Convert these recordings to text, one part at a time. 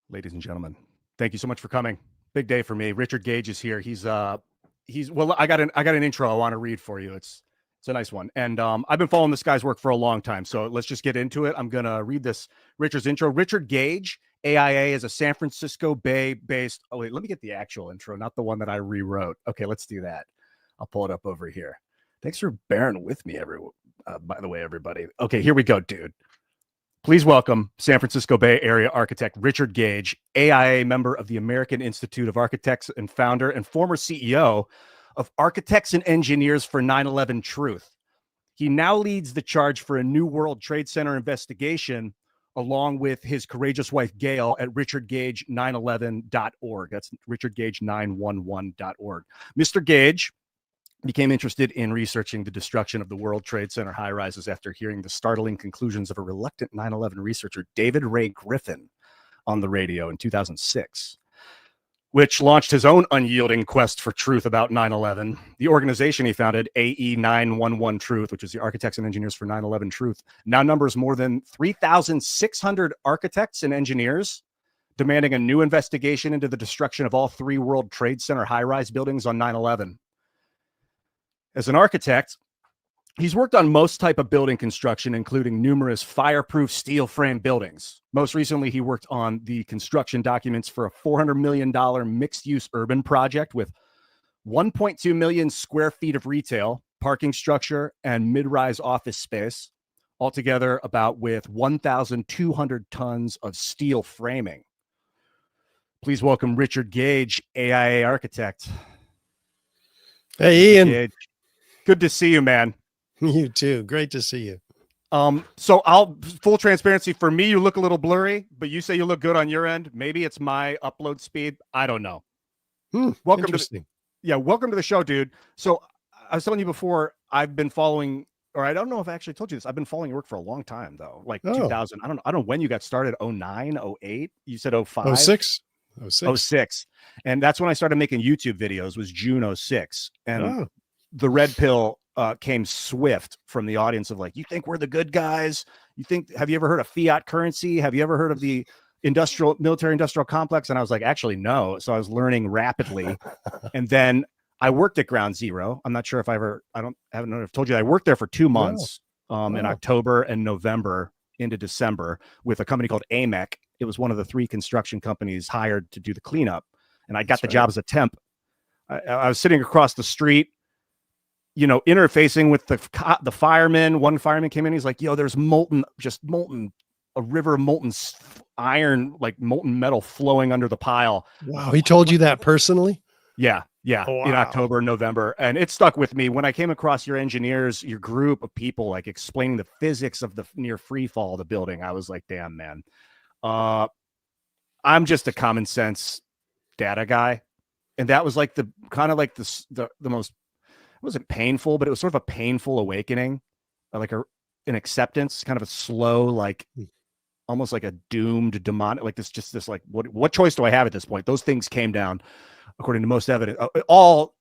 Ladies and gentlemen, thank you so much for coming. Big day for me. Richard Gage is here. He's well. I got an intro I want to read for you. It's a nice one, and I've been following this guy's work for a long time. So let's just get into it. I'm gonna read this Richard's intro. Richard Gage, AIA, is a San Francisco Bay based. Oh wait, let me get the actual intro, not the one that I rewrote. Okay, let's do that. I'll pull it up over here. Thanks for bearing with me, everyone. By the way, everybody. Okay, here we go, dude. Please welcome San Francisco Bay Area architect Richard Gage, AIA member of the American Institute of Architects and founder and former CEO of Architects and Engineers for 9/11 Truth. He now leads the charge for a new World Trade Center investigation along with his courageous wife, Gail, at richardgage911.org. That's richardgage911.org. Mr. Gage became interested in researching the destruction of the World Trade Center high-rises after hearing the startling conclusions of a reluctant 9/11 researcher, David Ray Griffin, on the radio in 2006, which launched his own unyielding quest for truth about 9/11. The organization he founded, AE911 Truth, which is the Architects and Engineers for 9/11 Truth, now numbers more than 3,600 architects and engineers, demanding a new investigation into the destruction of all three World Trade Center high-rise buildings on 9/11. As an architect, he's worked on most type of building construction, including numerous fireproof steel frame buildings. Most recently, he worked on the construction documents for a $400 million mixed-use urban project with 1.2 million square feet of retail, parking structure, and mid-rise office space, altogether about with 1,200 tons of steel framing. Please welcome Richard Gage, AIA architect. Hey, Ian. Gage. Good to see you, man. You too. Great to see you. So full transparency, for me, you look a little blurry, but you say you look good on your end. Maybe it's my upload speed. I don't know. Welcome to the show, dude. So I was telling you before, I've been following, or I don't know if I actually told you this. I've been following your work for a long time though. Like 2000. I don't know when you got started. 09, 08. You said 05. 06. 06. And that's when I started making YouTube videos, was June 06. And the red pill came swift from the audience of like, you think we're the good guys? Have you ever heard of fiat currency? Have you ever heard of the military industrial complex? And I was like, actually, no. So I was learning rapidly. And then I worked at Ground Zero. I'm not sure if I haven't know if I've told you, I worked there for 2 months in October and November into December with a company called AMEC. It was one of the 3 construction companies hired to do the cleanup. And I got the job as a temp. I was sitting across the street, interfacing with the firemen. One fireman came in. He's like, yo, there's a river of molten iron, like molten metal flowing under the pile. Wow. He told you that personally? Yeah. Oh, wow. In October, November. And it stuck with me when I came across your engineers, your group of people, like explaining the physics of the near free fall of the building. I was like, damn, man. I'm just a common sense data guy. And that was like the most, it wasn't painful, but it was sort of a painful awakening, like an acceptance, kind of a slow, like almost like a doomed demonic, like this, like, what choice do I have at this point? Those things came down, according to most evidence, all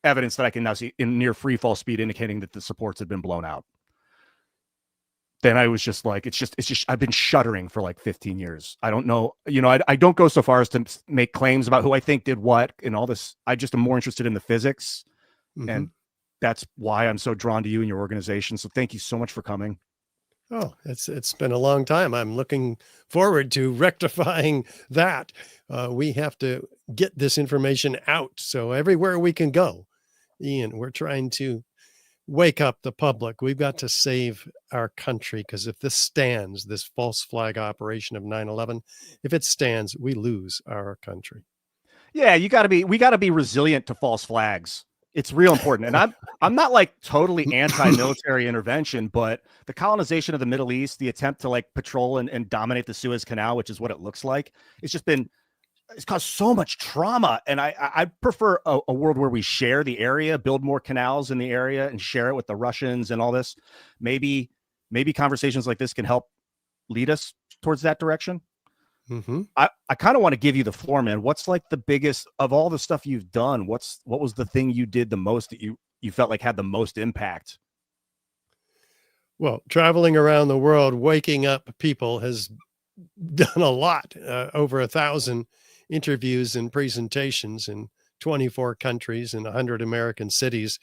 evidence that I can now see in near free fall speed, indicating that the supports had been blown out. Then I was just like, it's just, I've been shuddering for like 15 years. I don't know, I don't go so far as to make claims about who I think did what and all this. I just am more interested in the physics. And that's why I'm so drawn to you and your organization. So thank you so much for coming. Oh, it's been a long time. I'm looking forward to rectifying that. We have to get this information out. So everywhere we can go, Ian, we're trying to wake up the public. We've got to save our country, because if this stands, this false flag operation of 9/11, if it stands, we lose our country. Yeah, we got to be resilient to false flags. It's real important. And I'm not like totally anti-military intervention, but the colonization of the Middle East, the attempt to like patrol and dominate the Suez Canal, which is what it looks like, it's caused so much trauma. And I prefer a world where we share the area, build more canals in the area and share it with the Russians and all this. Maybe conversations like this can help lead us towards that direction. I kind of want to give you the floor, man. What's like the biggest of all the stuff you've done? What was the thing you did the most that you felt like had the most impact? Well, traveling around the world, waking up people has done a lot, over 1,000 interviews and presentations in 24 countries and 100 American cities.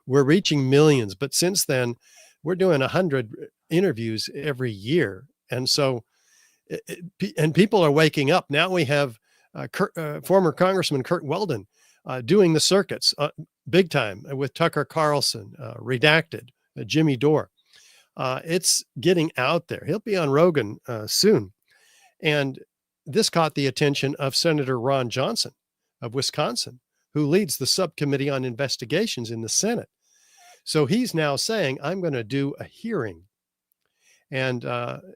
We're reaching millions, but since then, we're doing 100 interviews every year. And so, and people are waking up. Now we have former Congressman Kurt Weldon doing the circuits big time with Tucker Carlson, Redacted, Jimmy Dore. It's getting out there. He'll be on Rogan soon. And this caught the attention of Senator Ron Johnson of Wisconsin, who leads the subcommittee on investigations in the Senate. So he's now saying, I'm going to do a hearing. And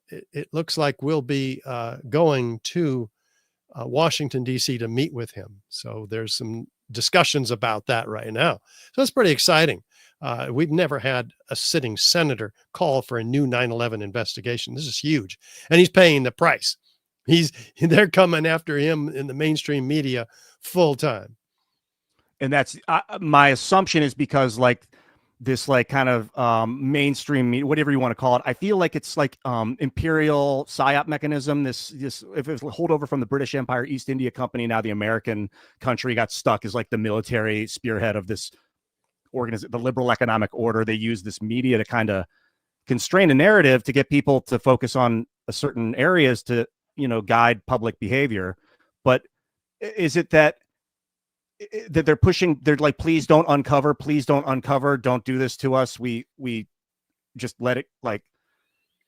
it looks like we'll be going to Washington, D.C. to meet with him. So there's some discussions about that right now. So it's pretty exciting. We've never had a sitting senator call for a new 9/11 investigation. This is huge. And he's paying the price. They're coming after him in the mainstream media full time. And that's my assumption is because like this like kind of mainstream media, whatever you want to call it, I feel like it's like imperial psyop mechanism. This if it was holdover from the British Empire, East India Company, now the American country got stuck as like the military spearhead of this organization, the liberal economic order. They use this media to kind of constrain a narrative to get people to focus on a certain areas to, you know, guide public behavior. But is it that they're pushing, they're like, please don't uncover, don't do this to us. We just let it like,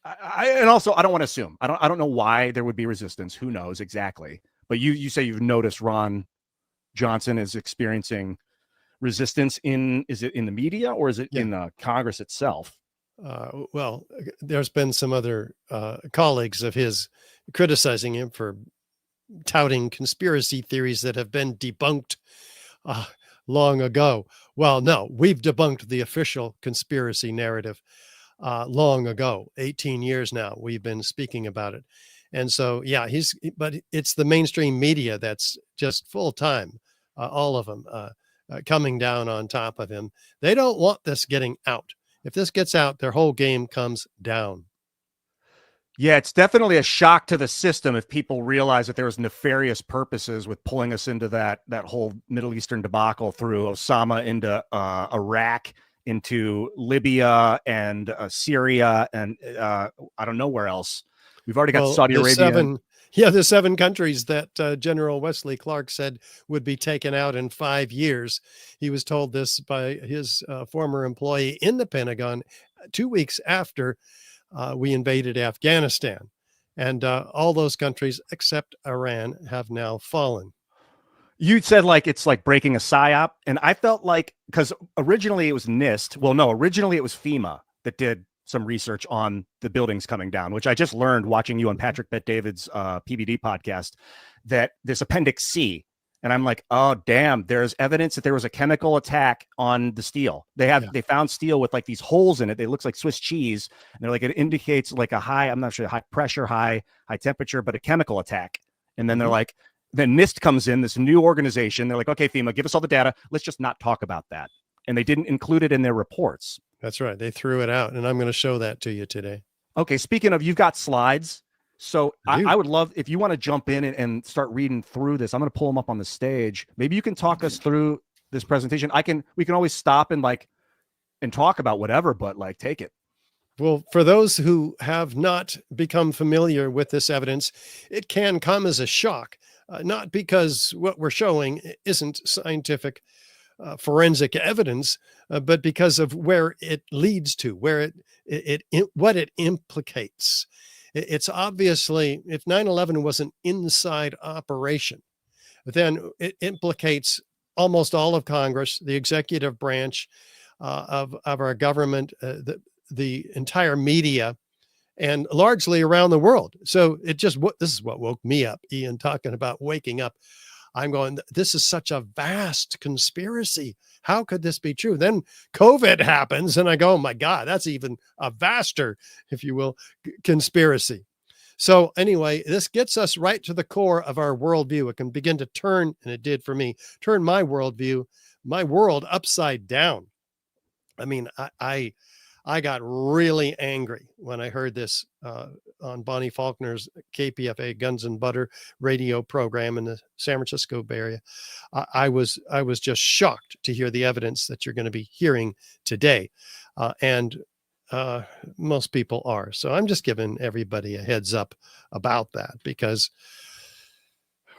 and also I don't want to assume, I don't know why there would be resistance. Who knows exactly, but you say you've noticed Ron Johnson is experiencing resistance is it in the media or is it in Congress itself? Well, there's been some other colleagues of his criticizing him for touting conspiracy theories that have been debunked long ago. Well, no, we've debunked the official conspiracy narrative long ago. 18 years now, we've been speaking about it. And so, yeah, but it's the mainstream media that's just full time, all of them coming down on top of him. They don't want this getting out. If this gets out, their whole game comes down. Yeah, it's definitely a shock to the system if people realize that there was nefarious purposes with pulling us into that whole Middle Eastern debacle through Osama into Iraq, into Libya and Syria, and I don't know where else. We've already got Saudi Arabia. The 7 countries that General Wesley Clark said would be taken out in 5 years. He was told this by his former employee in the Pentagon 2 weeks after we invaded Afghanistan. And all those countries except Iran have now fallen. You said like it's like breaking a psyop. And I felt like, because originally it was NIST. Well, no, originally it was FEMA that did some research on the buildings coming down, which I just learned watching you on Patrick Bet-David's PBD podcast, that this Appendix C. And I'm like, oh, damn, there's evidence that there was a chemical attack on the steel. They found steel with like these holes in it. It looks like Swiss cheese. And they're like, it indicates like a high, I'm not sure, high pressure, high temperature, but a chemical attack. And then they're like, then NIST comes in, this new organization. They're like, okay, FEMA, give us all the data. Let's just not talk about that. And they didn't include it in their reports. That's right. They threw it out. And I'm going to show that to you today. Okay. Speaking of, you've got slides. So I would love if you want to jump in and start reading through this. I'm going to pull them up on the stage. Maybe you can talk us through this presentation. We can always stop and talk about whatever, but like take it. Well, for those who have not become familiar with this evidence, it can come as a shock, not because what we're showing isn't scientific forensic evidence, but because of where it leads to, where what it implicates. It's obviously, if 9/11 was an inside operation, then it implicates almost all of Congress, the executive branch of our government, the entire media, and largely around the world. So this is what woke me up, Ian, talking about waking up. I'm going, this is such a vast conspiracy. How could this be true? Then COVID happens and I go, oh my God, that's even a vaster, if you will, conspiracy. So anyway, this gets us right to the core of our worldview. It can begin to turn, and it did for me, turn my worldview, my world upside down. I mean, I got really angry when I heard this on Bonnie Faulkner's KPFA Guns and Butter radio program in the San Francisco Bay Area. I was just shocked to hear the evidence that you're going to be hearing today. And most people are. So I'm just giving everybody a heads up about that, because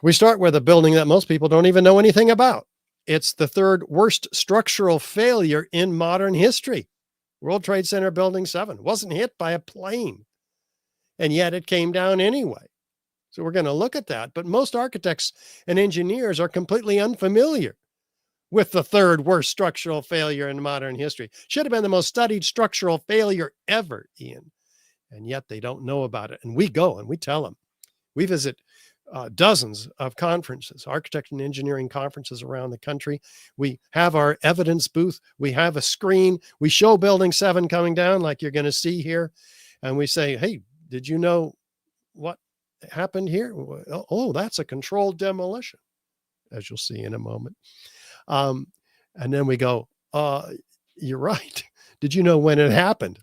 we start with a building that most people don't even know anything about. It's the third worst structural failure in modern history. World Trade Center Building 7 wasn't hit by a plane, and yet it came down anyway. So we're going to look at that. But most architects and engineers are completely unfamiliar with the third worst structural failure in modern history. Should have been the most studied structural failure ever, Ian. And yet they don't know about it. And we go and we tell them. We visit dozens of conferences, architect and engineering conferences around the country. We have our evidence booth. We have a screen. We show Building 7 coming down like you're going to see here. And we say, hey, did you know what happened here? Oh, that's a controlled demolition, as you'll see in a moment. And then we go, you're right. Did you know when it happened?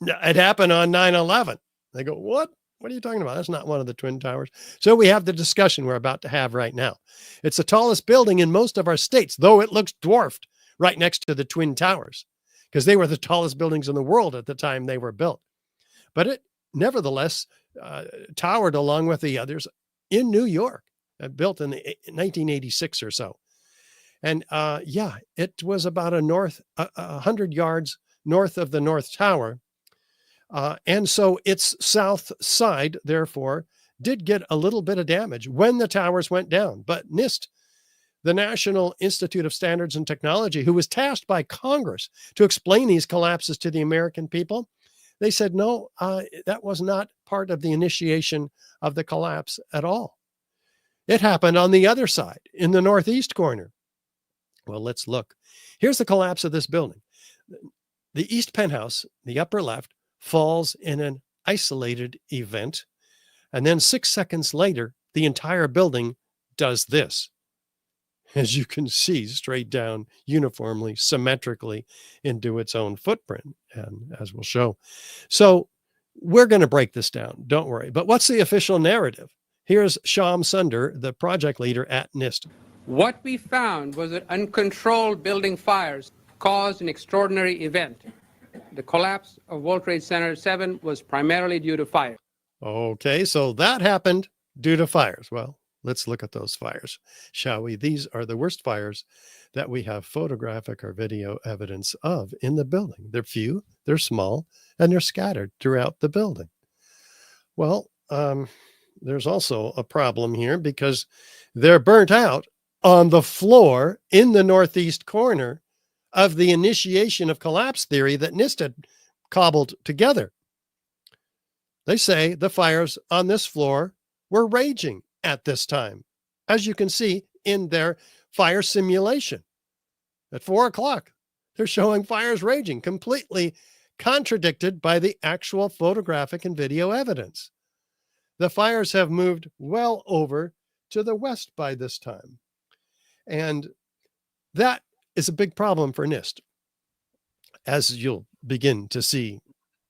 It happened on 9/11. They go, what? What are you talking about? That's not one of the Twin Towers. So we have the discussion we're about to have right now. It's the tallest building in most of our states, though it looks dwarfed right next to the Twin Towers, because they were the tallest buildings in the world at the time they were built. But it nevertheless towered along with the others in New York, built in 1986 or so. And it was about 100 yards north of the North Tower. And so its south side, therefore, did get a little bit of damage when the towers went down. But NIST, the National Institute of Standards and Technology, who was tasked by Congress to explain these collapses to the American people, they said, no, that was not part of the initiation of the collapse at all. It happened on the other side, in the northeast corner. Well, let's look. Here's the collapse of this building. The east penthouse, the upper left, falls in an isolated event. And then 6 seconds later, the entire building does this. As you can see, straight down, uniformly, symmetrically into its own footprint, and as we'll show. So we're going to break this down. Don't worry. But what's the official narrative? Here's Shyam Sunder, the project leader at NIST. What we found was that uncontrolled building fires caused an extraordinary event. The collapse of World Trade Center 7 was primarily due to fire. Okay, so that happened due to fires. Well, let's look at those fires, shall we? These are the worst fires that we have photographic or video evidence of in the building. They're few, they're small, and they're scattered throughout the building. Well, there's also a problem here because they're burnt out on the floor in the northeast corner of the initiation of collapse theory that NIST had cobbled together. They say the fires on this floor were raging at this time, as you can see in their fire simulation. At 4 o'clock, they're showing fires raging, completely contradicted by the actual photographic and video evidence. The fires have moved well over to the west by this time. And that is a big problem for NIST. As you'll begin to see,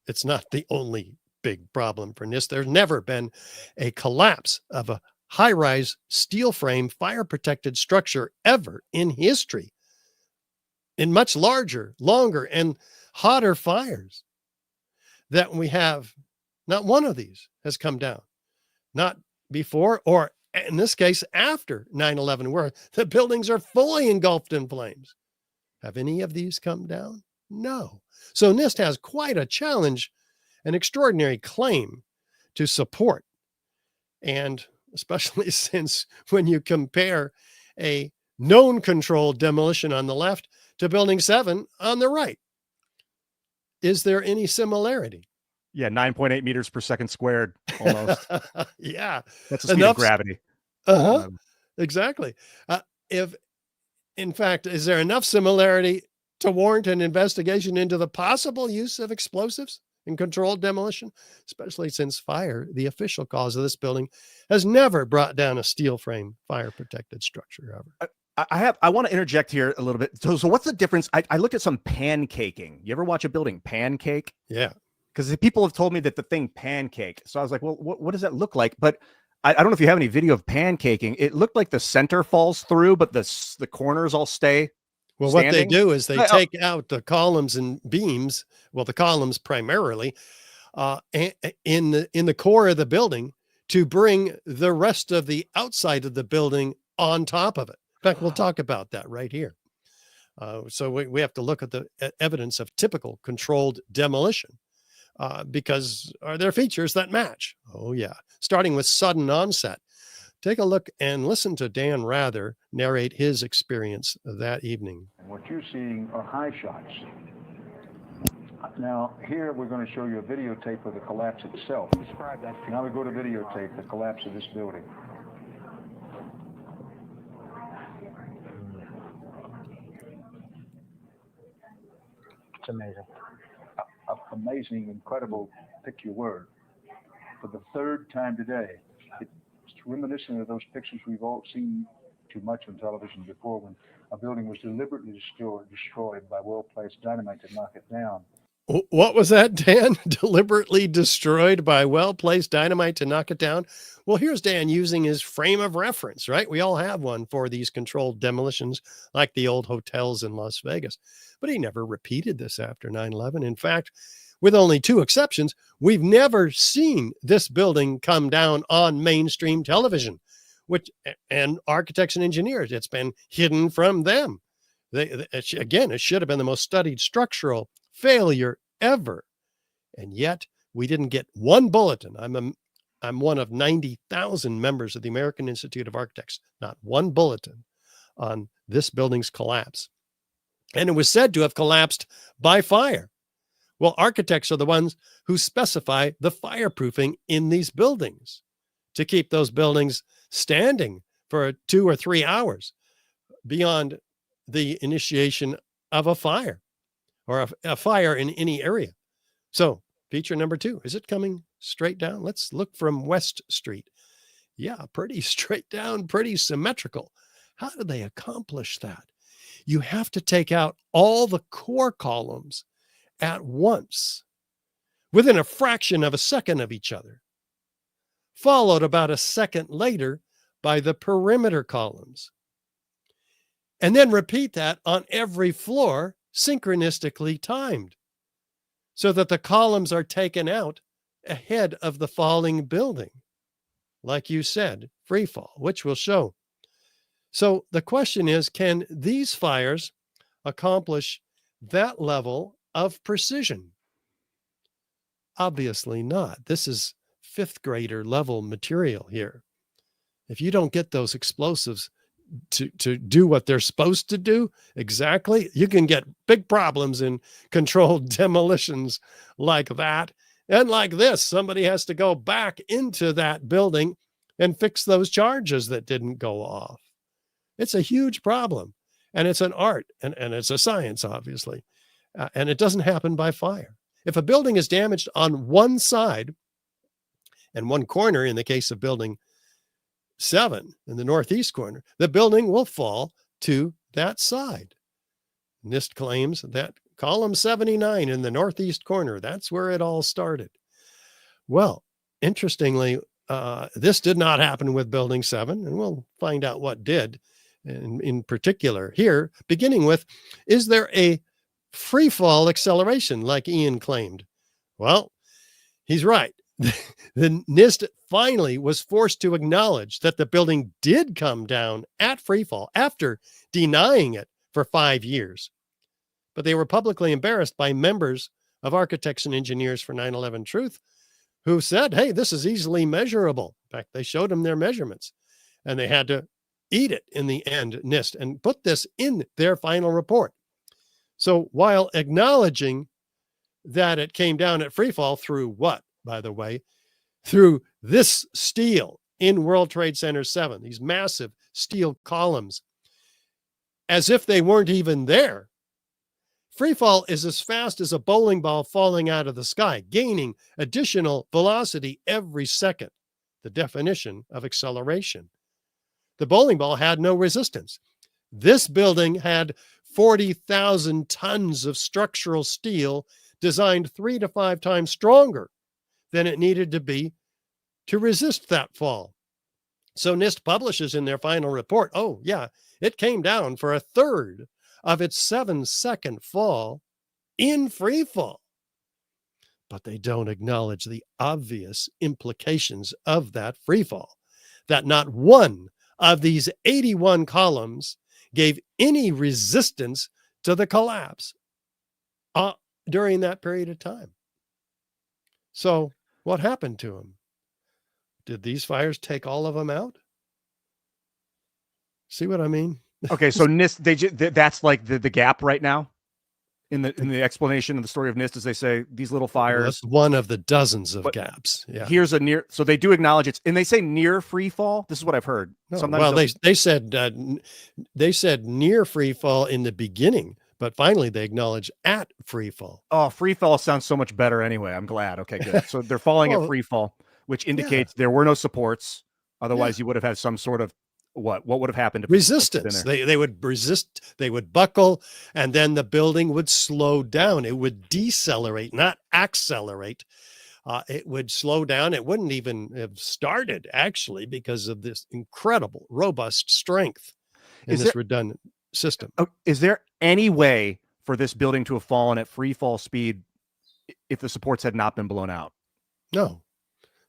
it's not the only big problem for NIST. There's never been a collapse of a high-rise steel frame fire-protected structure ever in history. In much larger, longer, and hotter fires that we have, not one of these has come down. Not before, or in this case, after 9/11, where the buildings are fully engulfed in flames. Have any of these come down? No. So NIST has quite a challenge, an extraordinary claim to support. And especially since when you compare a known controlled demolition on the left to Building 7 on the right, is there any similarity? Yeah, 9.8 meters per second squared, almost. Yeah. That's the speed of gravity. Exactly. If, in fact, is there enough similarity to warrant an investigation into the possible use of explosives in controlled demolition, especially since fire, the official cause of this building, has never brought down a steel frame fire protected structure ever? I want to interject here a little bit. So what's the difference? I looked at some pancaking. You ever watch a building pancake? Yeah. because people have told me that the thing pancaked. So I was like, well, what does that look like? But I don't know if you have any video of pancaking. It looked like the center falls through, but the corners all stay Well, standing. what they do is they Oh. take out the columns and beams. Well, the columns primarily in the core of the building to bring the rest of the outside of the building on top of it. In fact, we'll talk about that right here. So we have to look at the evidence of typical controlled demolition because are there features that match? Oh, yeah. Starting with sudden onset. Take a look and listen to Dan Rather narrate his experience that evening. And what you're seeing are high shots. Now, here we're going to show you a videotape of the collapse itself. Describe that. Now we go to videotape the collapse of this building. It's amazing. Amazing, incredible, pick your word. For the third time today, it's reminiscent of those pictures we've all seen too much on television before, when a building was deliberately destroyed by well-placed dynamite to knock it down. What was that, Dan? Deliberately destroyed by well-placed dynamite to knock it down? Well, here's Dan using his frame of reference, right? We all have one for these controlled demolitions, like the old hotels in Las Vegas. But he never repeated this after 9/11. In fact, with only two exceptions, we've never seen this building come down on mainstream television, and architects and engineers. It's been hidden from them. It should have been the most studied structural failure ever. And yet we didn't get one bulletin. I'm one of 90,000 members of the American Institute of Architects, not one bulletin on this building's collapse. And it was said to have collapsed by fire. Well, architects are the ones who specify the fireproofing in these buildings to keep those buildings standing for 2 or 3 hours beyond the initiation of a fire or a fire in any area. So feature number 2, is it coming straight down? Let's look from West Street. Yeah, pretty straight down, pretty symmetrical. How did they accomplish that? You have to take out all the core columns at once within a fraction of a second of each other, followed about a second later by the perimeter columns. And then repeat that on every floor, synchronistically timed, so that the columns are taken out ahead of the falling building. Like you said, free fall, which we'll show. So the question is, can these fires accomplish that level of precision? Obviously not. This is 5th grader level material here. If you don't get those explosives to do what they're supposed to do exactly, you can get big problems in controlled demolitions like that. And like this, somebody has to go back into that building and fix those charges that didn't go off. It's a huge problem, and it's an art, and it's a science, obviously, and it doesn't happen by fire. If a building is damaged on one side and one corner, in the case of building 7 in the northeast corner, the building will fall to that side. NIST claims that column 79 in the northeast corner, that's where it all started. Well, interestingly, this did not happen with building 7, and we'll find out what did. In particular here, beginning with, is there a free fall acceleration like Ian claimed? Well, he's right. The NIST finally was forced to acknowledge that the building did come down at free fall after denying it for 5 years. But they were publicly embarrassed by members of Architects and Engineers for 9/11 Truth who said, hey, this is easily measurable. In fact, they showed them their measurements, and they had to eat it in the end, NIST, and put this in their final report. So while acknowledging that it came down at free fall through what, by the way, through this steel in World Trade Center 7, these massive steel columns, as if they weren't even there. Free fall is as fast as a bowling ball falling out of the sky, gaining additional velocity every second, the definition of acceleration. The bowling ball had no resistance. This building had 40,000 tons of structural steel designed 3 to 5 times stronger than it needed to be to resist that fall. So NIST publishes in their final report, oh yeah, it came down for a third of its 7-second fall in free fall. But they don't acknowledge the obvious implications of that free fall, that not one of these 81 columns gave any resistance to the collapse during that period of time. So what happened to them? Did these fires take all of them out? See what I mean? Okay, so NIST, that's like the gap right now in the explanation of the story of NIST, as they say, these little fires. Well, that's one of the dozens of But gaps. Yeah. Here's a near, so they do acknowledge it's, and they say near free fall. This is what I've heard. No, Sometimes well, they said near free fall in the beginning, but finally they acknowledge at free fall. Oh, free fall sounds so much better anyway. I'm glad. Okay, good. So they're falling at free fall, which indicates there were no supports. Otherwise, you would have had some sort of what would have happened? Resistance. They would resist, they would buckle, and then the building would slow down. It would decelerate, not accelerate. It would slow down. It wouldn't even have started, actually, because of this incredible, robust strength in this redundant system. Is there any way for this building to have fallen at free fall speed if the supports had not been blown out? No.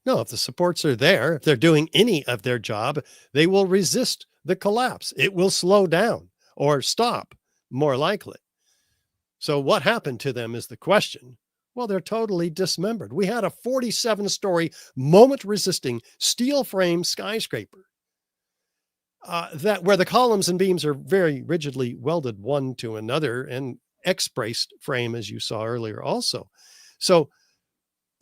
No, if the supports are there, if they're doing any of their job, they will resist the collapse. It will slow down or stop, more likely. So what happened to them is the question. Well, they're totally dismembered. We had a 47-story moment-resisting steel frame skyscraper where the columns and beams are very rigidly welded one to another, and X-braced frame, as you saw earlier also. So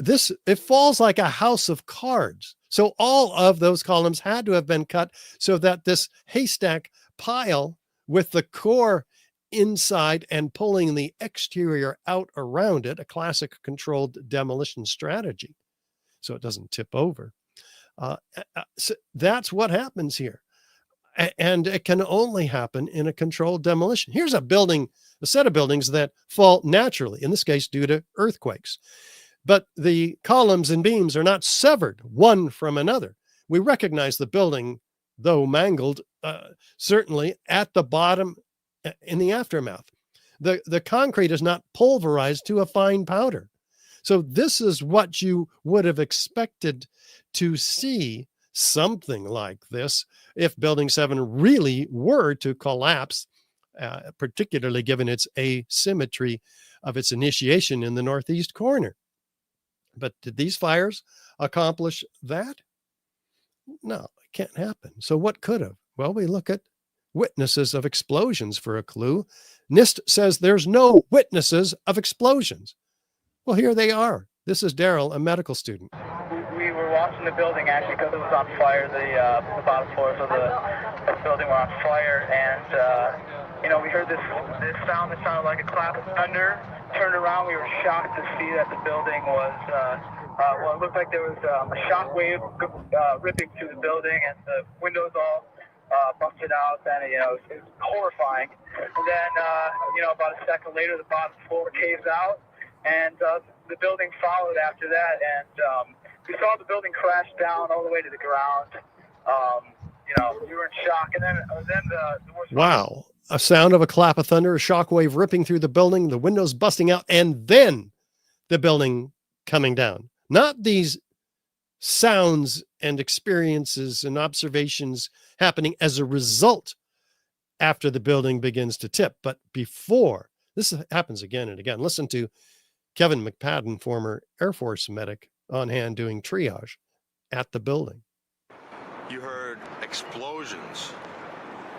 it falls like a house of cards. So all of those columns had to have been cut so that this haystack pile with the core inside and pulling the exterior out around it, a classic controlled demolition strategy, so it doesn't tip over. So that's what happens here. And it can only happen in a controlled demolition. Here's a set of buildings that fall naturally, in this case, due to earthquakes. But the columns and beams are not severed one from another. We recognize the building, though mangled, certainly at the bottom in the aftermath. The concrete is not pulverized to a fine powder. So this is what you would have expected to see, something like this, if Building 7 really were to collapse, particularly given its asymmetry of its initiation in the northeast corner. But did these fires accomplish that? No, it can't happen. So what could have? Well, we look at witnesses of explosions for a clue. NIST says there's no witnesses of explosions. Well, here they are. This is Daryl, a medical student. We were watching the building actually because it was on fire. The bottom floors of the building were on fire, and we heard this sound that sounded like a clap of thunder. Turned around, we were shocked to see that the building was, it looked like there was a shock wave ripping through the building, and the windows all busted out, and it was horrifying. And then, about a second later, the bottom floor caves out, and the building followed after that, and we saw the building crash down all the way to the ground. We were in shock, and then the worst. Wow. A sound of a clap of thunder, a shockwave ripping through the building, the windows busting out, and then the building coming down. Not these sounds and experiences and observations happening as a result after the building begins to tip, but before. This happens again and again. Listen to Kevin McPadden, former Air Force medic, on hand doing triage at the building. You heard explosions,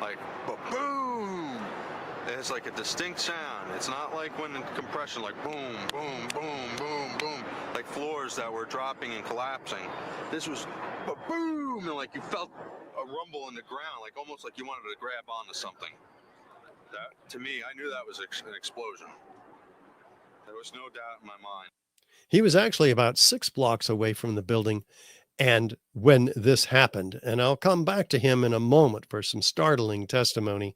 like boom. It's like a distinct sound. It's not like when in compression, like boom, boom, boom, boom, boom, like floors that were dropping and collapsing. This was boom, and like you felt a rumble in the ground, like almost like you wanted to grab onto something. That, to me, I knew that was an explosion. There was no doubt in my mind. He was actually about 6 blocks away from the building, and when this happened, and I'll come back to him in a moment for some startling testimony,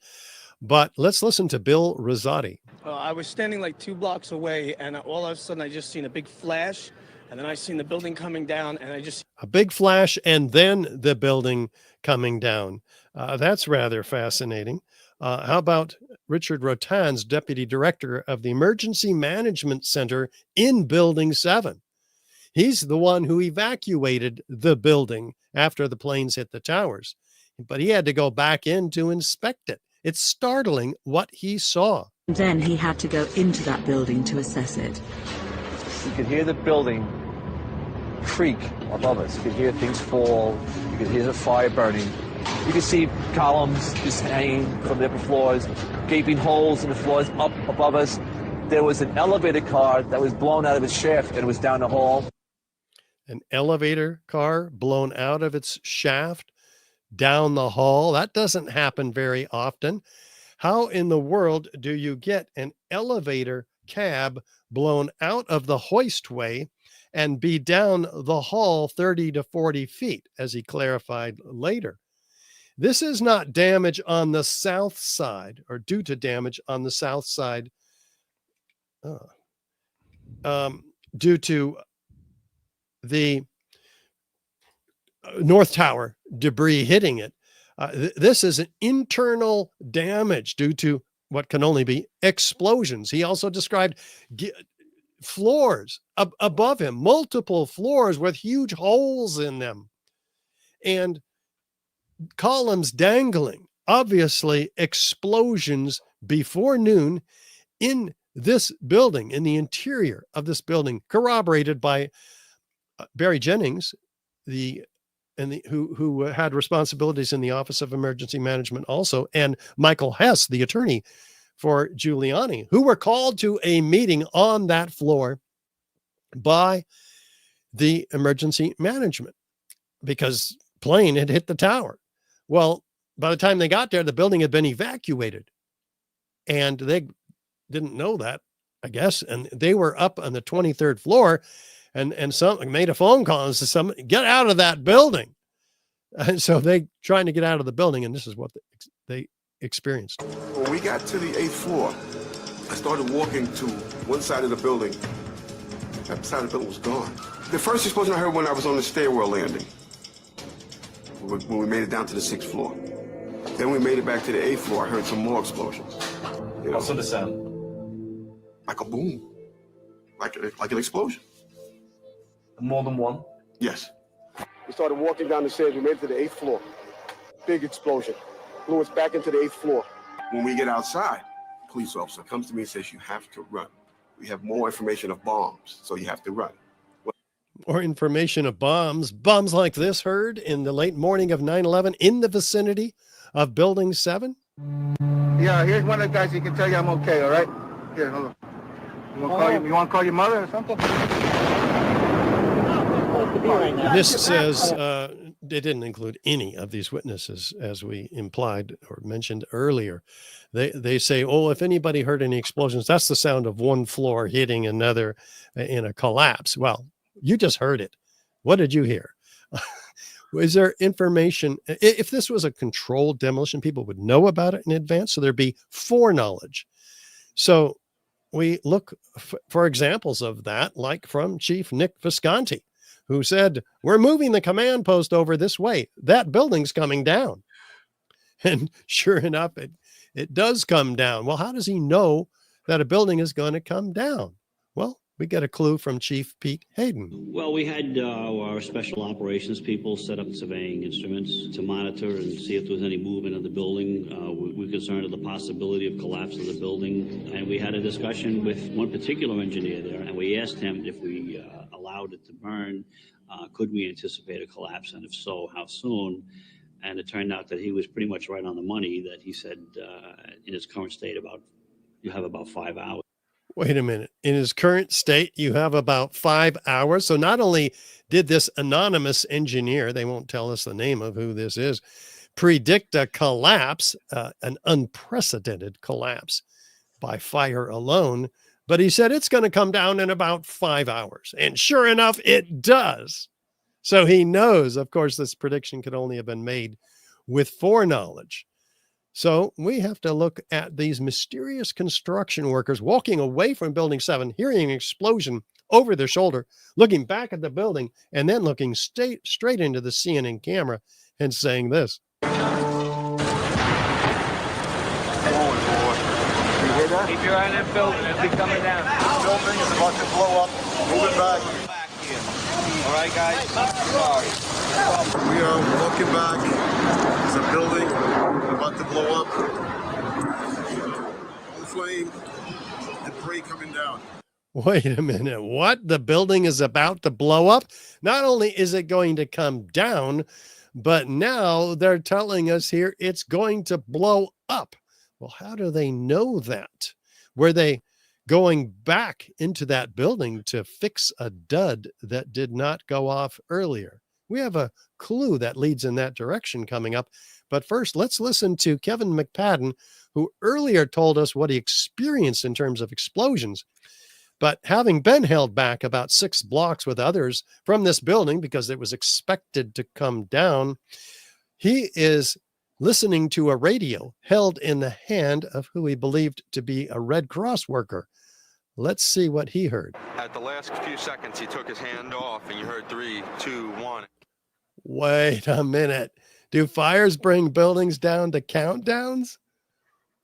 But let's listen to Bill Rosati. I was standing like 2 blocks away, and all of a sudden I just seen a big flash, and then I seen the building coming down, and I just... A big flash and then the building coming down. That's rather fascinating. How about Richard Rotan's deputy director of the Emergency Management Center in Building 7? He's the one who evacuated the building after the planes hit the towers, but he had to go back in to inspect it. It's startling what he saw. Then he had to go into that building to assess it. You could hear the building creak above us. You could hear things fall. You could hear the fire burning. You could see columns just hanging from the upper floors, gaping holes in the floors up above us. There was an elevator car that was blown out of its shaft and it was down the hall. An elevator car blown out of its shaft down the hall. That doesn't happen very often. How in the world do you get an elevator cab blown out of the hoistway and be down the hall 30 to 40 feet, as he clarified later? This is not damage on the south side or due to damage on the south side due to the North Tower debris hitting it. This is an internal damage due to what can only be explosions. He also described floors above him, multiple floors with huge holes in them and columns dangling. Obviously, explosions before noon in this building, in the interior of this building, corroborated by Barry Jennings, who had responsibilities in the Office of Emergency Management also, and Michael Hess, the attorney for Giuliani, who were called to a meeting on that floor by the emergency management because plane had hit the tower. Well, by the time they got there, the building had been evacuated, and they didn't know that, I guess, and they were up on the 23rd floor. And some made a phone call and said, "Somebody get out of that building." And so they trying to get out of the building, and this is what they experienced. When we got to the 8th floor, I started walking to one side of the building. That side of the building was gone. The first explosion I heard when I was on the stairwell landing, when we made it down to the 6th floor. Then we made it back to the 8th floor. I heard some more explosions. Also the sound? Like a boom, like an explosion. More than one? Yes. We started walking down the stairs. We made it to the 8th floor. Big explosion. Blew us back into the 8th floor. When we get outside, a police officer comes to me and says, "You have to run. We have more information of bombs, so you have to run." More information of bombs like this heard in the late morning of 9/11 in the vicinity of Building 7. Yeah, here's one of the guys. He can tell you I'm okay, all right? Here, hold on. You want to call your mother or something? NIST says they didn't include any of these witnesses, as we implied or mentioned earlier. They say, oh, if anybody heard any explosions, that's the sound of one floor hitting another in a collapse. Well, you just heard it. What did you hear? Is there information? If this was a controlled demolition, people would know about it in advance, so there'd be foreknowledge. So we look for examples of that, like from Chief Nick Visconti, who said, "We're moving the command post over this way. That building's coming down." And sure enough, it does come down. Well, how does he know that a building is going to come down? Well, we get a clue from Chief Pete Hayden. Well, we had our special operations people set up surveying instruments to monitor and see if there was any movement of the building. We were concerned of the possibility of collapse of the building. And we had a discussion with one particular engineer there, and we asked him if we allowed it to burn, could we anticipate a collapse, and if so, how soon? And it turned out that he was pretty much right on the money, that he said in his current state you have about 5 hours. Wait a minute. In his current state, you have about 5 hours. So not only did this anonymous engineer, they won't tell us the name of who this is, predict a collapse, an unprecedented collapse by fire alone, but he said it's going to come down in about 5 hours. And sure enough, it does. So he knows, of course, this prediction could only have been made with foreknowledge. So we have to look at these mysterious construction workers walking away from Building 7, hearing an explosion over their shoulder, looking back at the building, and then looking straight into the CNN camera and saying this. Keep your eye on that building. It'll be coming down. The building is about to blow up. Move it back. All right, guys. Sorry. We are walking back. There's a building about to blow up. Flame, debris coming down. Wait a minute. What? The building is about to blow up? Not only is it going to come down, but now they're telling us here it's going to blow up. Well, how do they know that? Were they going back into that building to fix a dud that did not go off earlier? We have a clue that leads in that direction coming up. But first, let's listen to Kevin McPadden, who earlier told us what he experienced in terms of explosions. But having been held back about 6 blocks with others from this building because it was expected to come down, he is listening to a radio held in the hand of who he believed to be a Red Cross worker. Let's see what he heard. At the last few seconds, he took his hand off, and you heard 3, 2, 1. Wait a minute. Do fires bring buildings down to countdowns?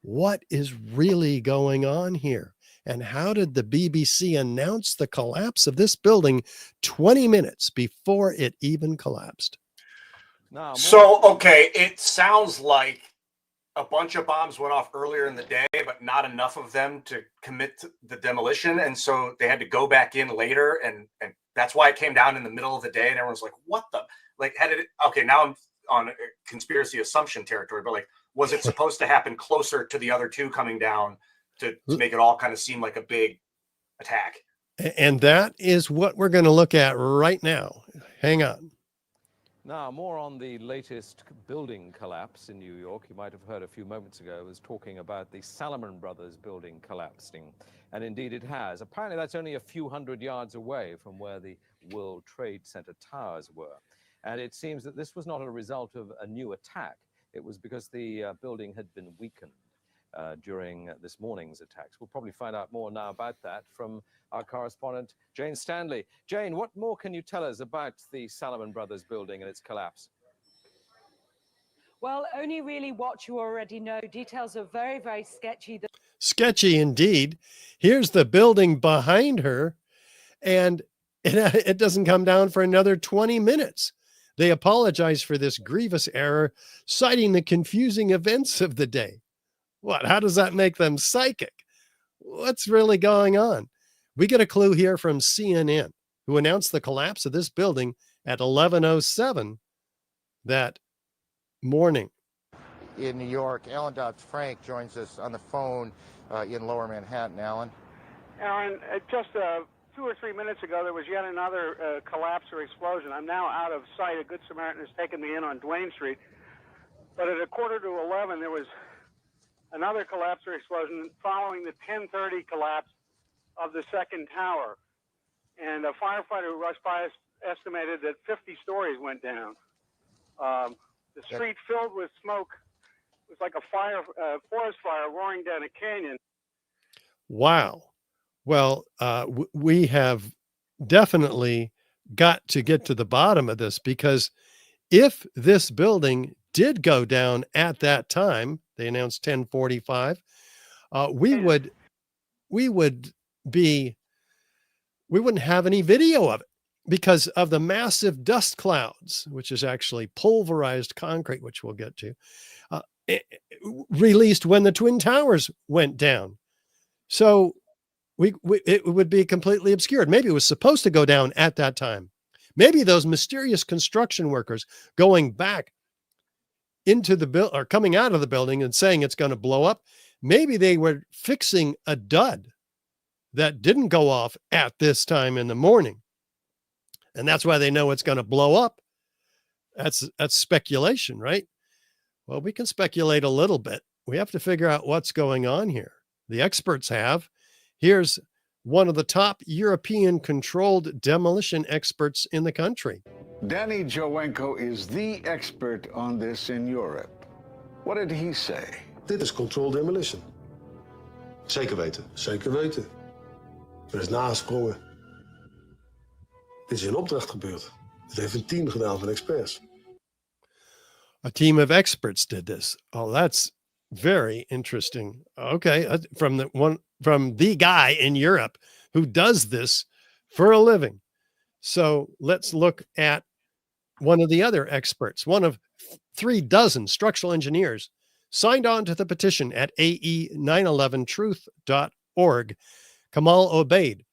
What is really going on here? And how did the BBC announce the collapse of this building 20 minutes before it even collapsed? So, okay, it sounds like a bunch of bombs went off earlier in the day, but not enough of them to commit to the demolition. And so they had to go back in later. And that's why it came down in the middle of the day. And everyone's like, what the, like, okay, now I'm on conspiracy assumption territory, but like, was it supposed to happen closer to the other two coming down to make it all kind of seem like a big attack? And that is what we're going to look at right now. Hang on. Now, more on the latest building collapse in New York. You might have heard a few moments ago, I was talking about the Salomon Brothers building collapsing. And indeed it has. Apparently that's only a few hundred yards away from where the World Trade Center towers were. And it seems that this was not a result of a new attack. It was because the building had been weakened during this morning's attacks. We'll probably find out more now about that from our correspondent, Jane Stanley. Jane, what more can you tell us about the Salomon Brothers building and its collapse? Well, only really what you already know. Details are very, very sketchy. Sketchy indeed. Here's the building behind her, and it doesn't come down for another 20 minutes. They apologize for this grievous error, citing the confusing events of the day. What? How does that make them psychic? What's really going on? We get a clue here from CNN, who announced the collapse of this building at 11:07 that morning. In New York, Alan Dodd-Frank joins us on the phone in Lower Manhattan. Alan? Alan, just 2 or 3 minutes ago, there was yet another collapse or explosion. I'm now out of sight. A Good Samaritan has taken me in on Duane Street. But at 11:15, there was another collapse or explosion following the 10:30 collapse of the second tower. And a firefighter who rushed by us estimated that 50 stories went down. The street filled with smoke. It was like a forest fire roaring down a canyon. Wow. Well, we have definitely got to get to the bottom of this, because if this building did go down at that time, they announced 10:45, we wouldn't have any video of it because of the massive dust clouds, which is actually pulverized concrete, which we'll get to, released when the Twin Towers went down. So it would be completely obscured. Maybe it was supposed to go down at that time. Maybe those mysterious construction workers going back into the building or coming out of the building and saying it's going to blow up, maybe they were fixing a dud that didn't go off at this time in the morning. And that's why they know it's going to blow up. That's speculation, right? Well, we can speculate a little bit. We have to figure out what's going on here. The experts have. Here's one of the top European controlled demolition experts in the country. Danny Jowenko is the expert on this in Europe. What did he say? Dit is controlled demolition. Zeker weten. Zeker weten. Er is nagesprongen. Dit is in opdracht gebeurd. Het heeft een team gedaan van experts. A team of experts did this. Oh, that's very interesting. Okay, from the guy in Europe who does this for a living. So let's look at one of the other experts. One of 36 structural engineers signed on to the petition at ae911truth.org. Kamal Obaid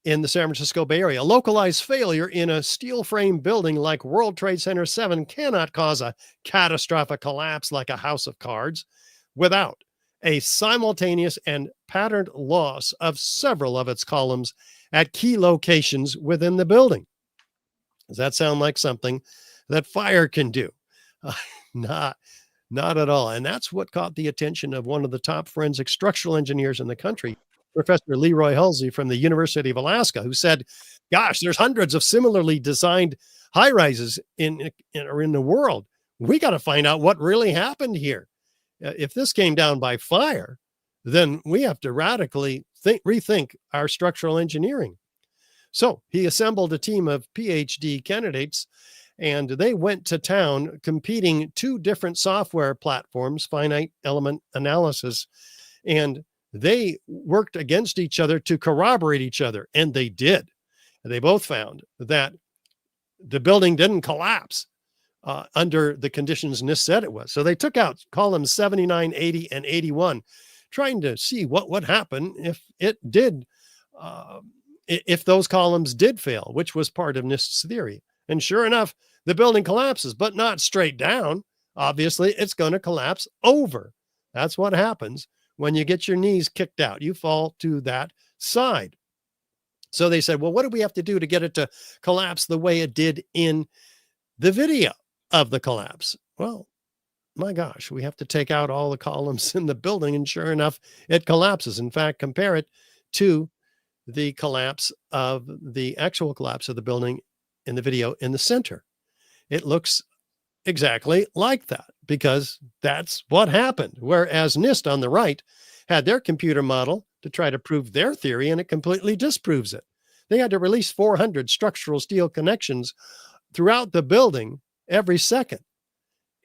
in the San Francisco Bay Area. A localized failure in a steel frame building like World Trade Center 7 cannot cause a catastrophic collapse like a house of cards without a simultaneous and patterned loss of several of its columns at key locations within the building. Does that sound like something that fire can do? Not at all. And that's what caught the attention of one of the top forensic structural engineers in the country, Professor Leroy Hulsey from the University of Alaska, who said, gosh, there's hundreds of similarly designed high rises in the world. We got to find out what really happened here. If this came down by fire, then we have to radically rethink our structural engineering. So he assembled a team of PhD candidates, and they went to town competing 2 different software platforms, finite element analysis, and they worked against each other to corroborate each other, and they did. They both found that the building didn't collapse under the conditions NIST said it was. So they took out columns 79, 80, and 81, trying to see what would happen if it did, if those columns did fail, which was part of NIST's theory. And sure enough, the building collapses, but not straight down. Obviously, it's going to collapse over. That's what happens when you get your knees kicked out. You fall to that side. So they said, well, what do we have to do to get it to collapse the way it did in the video of the collapse? Well, my gosh, we have to take out all the columns in the building, and sure enough, it collapses. In fact, compare it to the collapse of the actual collapse of the building in the video in the center. It looks exactly like that because that's what happened. Whereas NIST on the right had their computer model to try to prove their theory, and it completely disproves it. They had to release 400 structural steel connections throughout the building every second.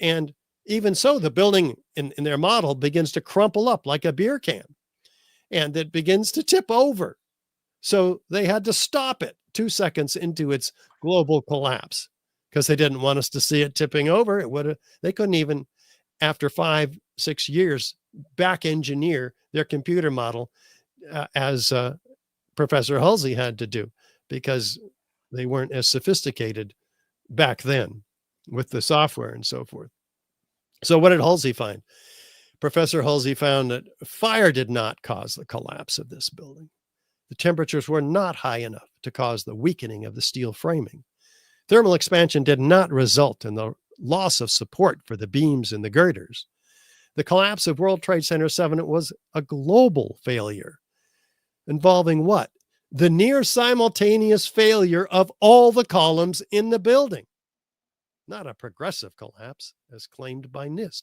And even so, the building in their model begins to crumple up like a beer can, and it begins to tip over. So they had to stop it 2 seconds into its global collapse because they didn't want us to see it tipping over. They couldn't even, after 5-6 years, back engineer their computer model as Professor Hulsey had to do, because they weren't as sophisticated back then with the software and so forth. So what did Hulsey find? Professor Hulsey found that fire did not cause the collapse of this building. The temperatures were not high enough to cause the weakening of the steel framing. Thermal expansion did not result in the loss of support for the beams and the girders. The collapse of World Trade Center 7 was a global failure involving what? The near simultaneous failure of all the columns in the building. Not a progressive collapse as claimed by NIST.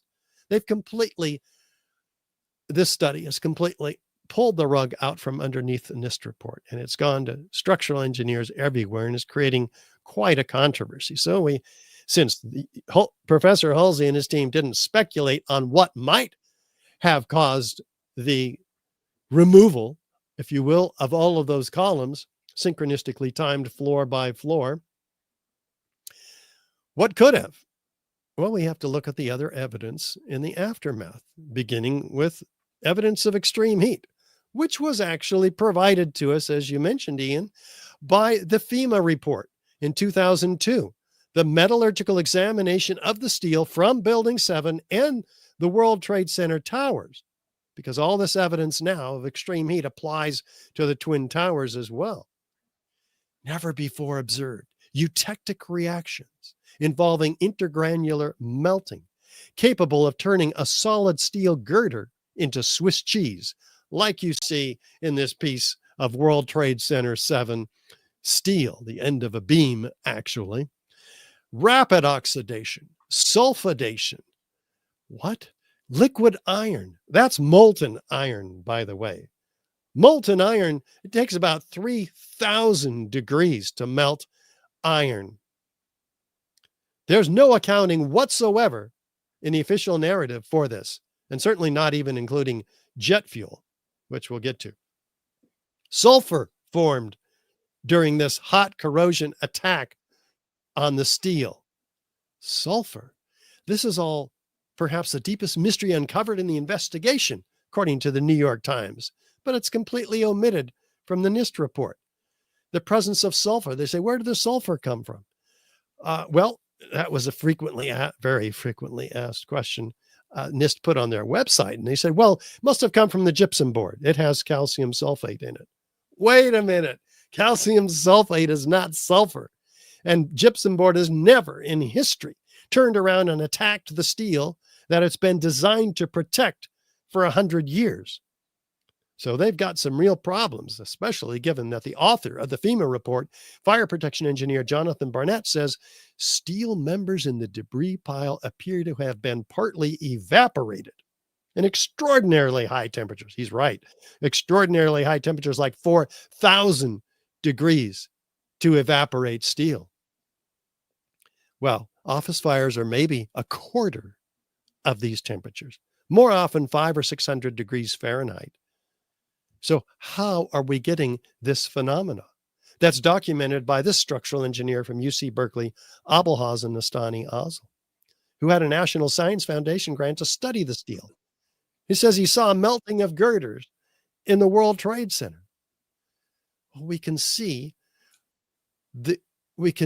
This study has completely pulled the rug out from underneath the NIST report, and it's gone to structural engineers everywhere and is creating quite a controversy. So since Professor Hulsey and his team didn't speculate on what might have caused the removal, if you will, of all of those columns, synchronistically timed floor by floor, what could have? Well, we have to look at the other evidence in the aftermath, beginning with evidence of extreme heat, which was actually provided to us, as you mentioned, Ian, by the FEMA report in 2002, the metallurgical examination of the steel from Building 7 and the World Trade Center towers, because all this evidence now of extreme heat applies to the Twin Towers as well. Never before observed eutectic reactions involving intergranular melting, capable of turning a solid steel girder into Swiss cheese, like you see in this piece of World Trade Center 7 steel, the end of a beam, actually. Rapid oxidation, sulfidation, What? Liquid iron. That's molten iron, by the way. Molten iron, it takes about 3,000 degrees to melt iron. There's no accounting whatsoever in the official narrative for this, and certainly not even including jet fuel, which we'll get to. Sulfur formed during this hot corrosion attack on the steel. Sulfur. This is all perhaps the deepest mystery uncovered in the investigation, according to the New York Times, but it's completely omitted from the NIST report. The presence of sulfur. They say, where did the sulfur come from? Well, that was a very frequently asked question NIST put on their website. And they said, well, it must have come from the gypsum board. It has calcium sulfate in it. Wait a minute. Calcium sulfate is not sulfur. And gypsum board has never in history turned around and attacked the steel that it's been designed to protect for 100 years. So they've got some real problems, especially given that the author of the FEMA report, fire protection engineer Jonathan Barnett, says steel members in the debris pile appear to have been partly evaporated in extraordinarily high temperatures. He's right. Extraordinarily high temperatures, like 4,000 degrees to evaporate steel. Well, office fires are maybe a quarter of these temperatures, more often 500 or 600 degrees Fahrenheit. So how are we getting this phenomena? That's documented by this structural engineer from UC Berkeley, Abelhausen Nastani Azel, who had a National Science Foundation grant to study the steel. He says he saw a melting of girders in the World Trade Center. Well, we can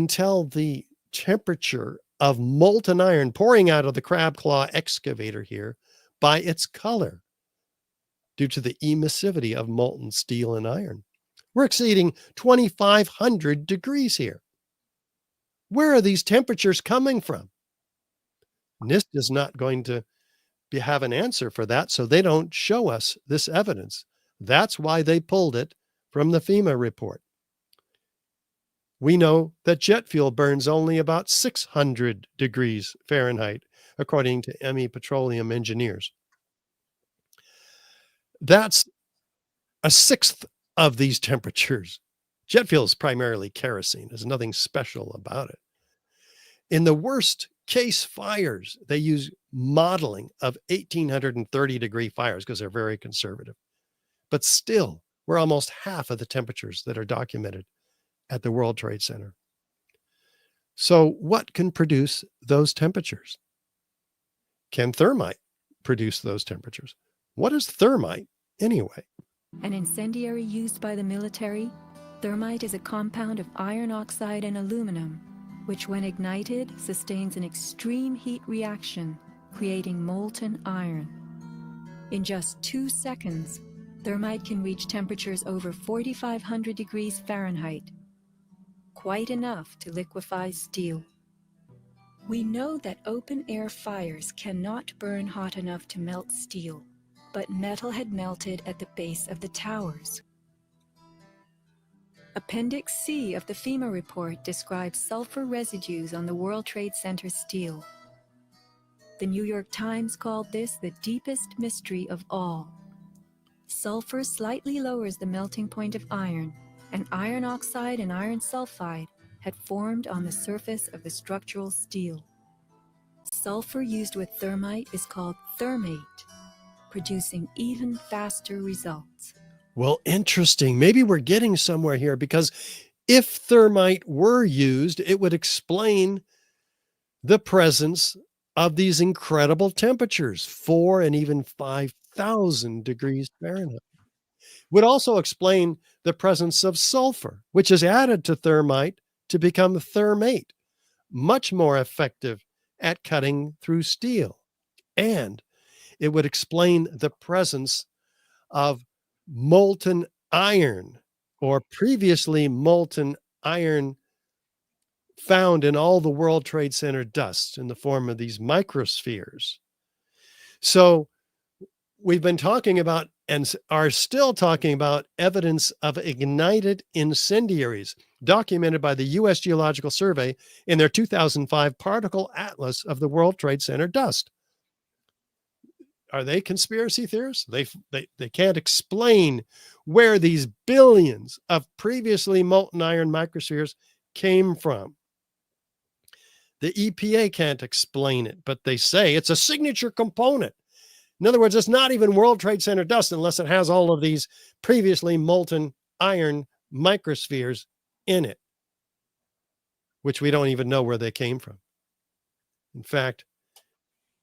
tell the temperature of molten iron pouring out of the crab claw excavator here by its color, due to the emissivity of molten steel and iron. We're exceeding 2,500 degrees here. Where are these temperatures coming from? NIST is not going to have an answer for that, so they don't show us this evidence. That's why they pulled it from the FEMA report. We know that jet fuel burns only about 600 degrees Fahrenheit, according to ME Petroleum engineers. That's a sixth of these temperatures. Jet fuel is primarily kerosene. There's nothing special about it. In the worst case fires, they use modeling of 1,830 degree fires because they're very conservative. But still, we're almost half of the temperatures that are documented at the World Trade Center. So what can produce those temperatures? Can thermite produce those temperatures? What is thermite anyway? An incendiary used by the military, thermite is a compound of iron oxide and aluminum, which when ignited sustains an extreme heat reaction, creating molten iron. In just 2 seconds, thermite can reach temperatures over 4,500 degrees Fahrenheit, quite enough to liquefy steel. We know that open-air fires cannot burn hot enough to melt steel, but metal had melted at the base of the towers. Appendix C of the FEMA report describes sulfur residues on the World Trade Center steel. The New York Times called this the deepest mystery of all. Sulfur slightly lowers the melting point of iron, and iron oxide and iron sulfide had formed on the surface of the structural steel. Sulfur used with thermite is called thermate, producing even faster results. Well, interesting. Maybe we're getting somewhere here, because if thermite were used, it would explain the presence of these incredible temperatures, 4 and even 5,000 degrees Fahrenheit. Would also explain the presence of sulfur, which is added to thermite to become thermate, much more effective at cutting through steel. And it would explain the presence of molten iron, or previously molten iron, found in all the World Trade Center dust in the form of these microspheres. So we've been talking about, and are still talking about, evidence of ignited incendiaries documented by the U.S. Geological Survey in their 2005 particle atlas of the World Trade Center dust. are they conspiracy theorists? They can't explain where these billions of previously molten iron microspheres came from. The EPA can't explain it, but they say it's a signature component. In other words, it's not even World Trade Center dust unless it has all of these previously molten iron microspheres in it, which we don't even know where they came from. In fact,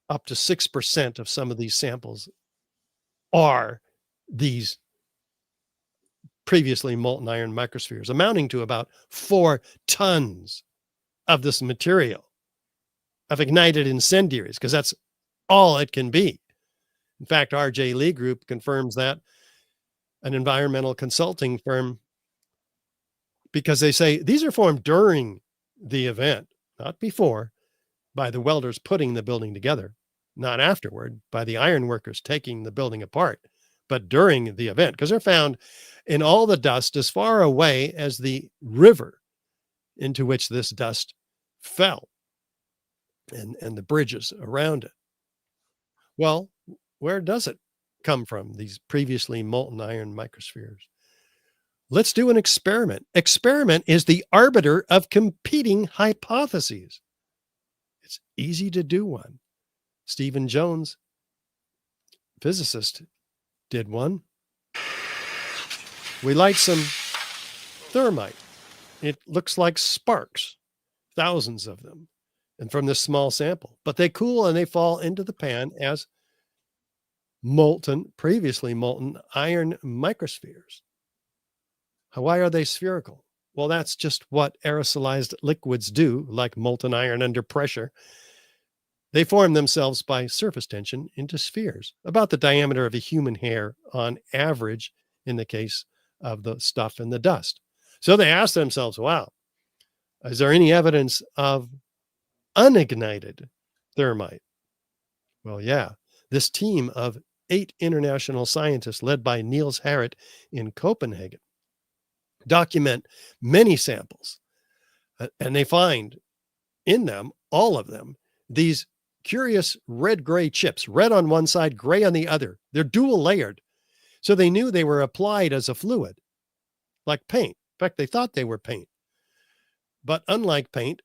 up to 6% of some of these samples are these previously molten iron microspheres, amounting to about 4 tons of this material, of ignited incendiaries, because that's all it can be. In fact, R.J. Lee Group confirms that, an environmental consulting firm, because they say these are formed during the event, not before, by the welders putting the building together, not afterward, by the iron workers taking the building apart, but during the event, because they're found in all the dust as far away as the river into which this dust fell, and the bridges around it. Well, where does it come from, these previously molten iron microspheres? Let's do an experiment. Experiment is the arbiter of competing hypotheses. It's easy to do one. Stephen Jones, physicist, did one. We light some thermite. It looks like sparks, thousands of them, and from this small sample. But they cool and they fall into the pan as previously molten iron microspheres. Why are they spherical? Well, that's just what aerosolized liquids do, like molten iron under pressure. They form themselves by surface tension into spheres, about the diameter of a human hair on average in the case of the stuff in the dust. So they asked themselves, wow, is there any evidence of unignited thermite? Well, yeah, this team of 8 international scientists led by Niels Harrit in Copenhagen document many samples, and they find in them, all of them, these curious red-gray chips, red on one side, gray on the other. They're dual layered. So they knew they were applied as a fluid, like paint. In fact, they thought they were paint. But unlike paint,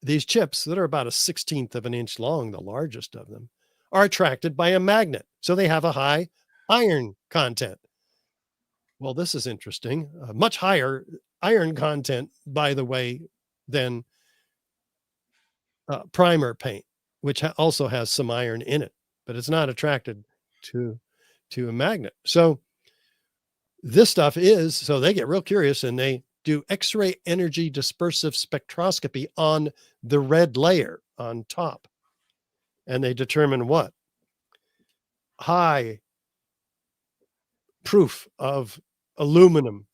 these chips that are about a 1/16 of an inch long, the largest of them, are attracted by a magnet. So they have a high iron content. Well, this is interesting. Much higher iron content, by the way, than primer paint, which also has some iron in it, but it's not attracted to a magnet. So this stuff is, so they get real curious and they do X-ray energy dispersive spectroscopy on the red layer on top. And they determine what? High proof of aluminum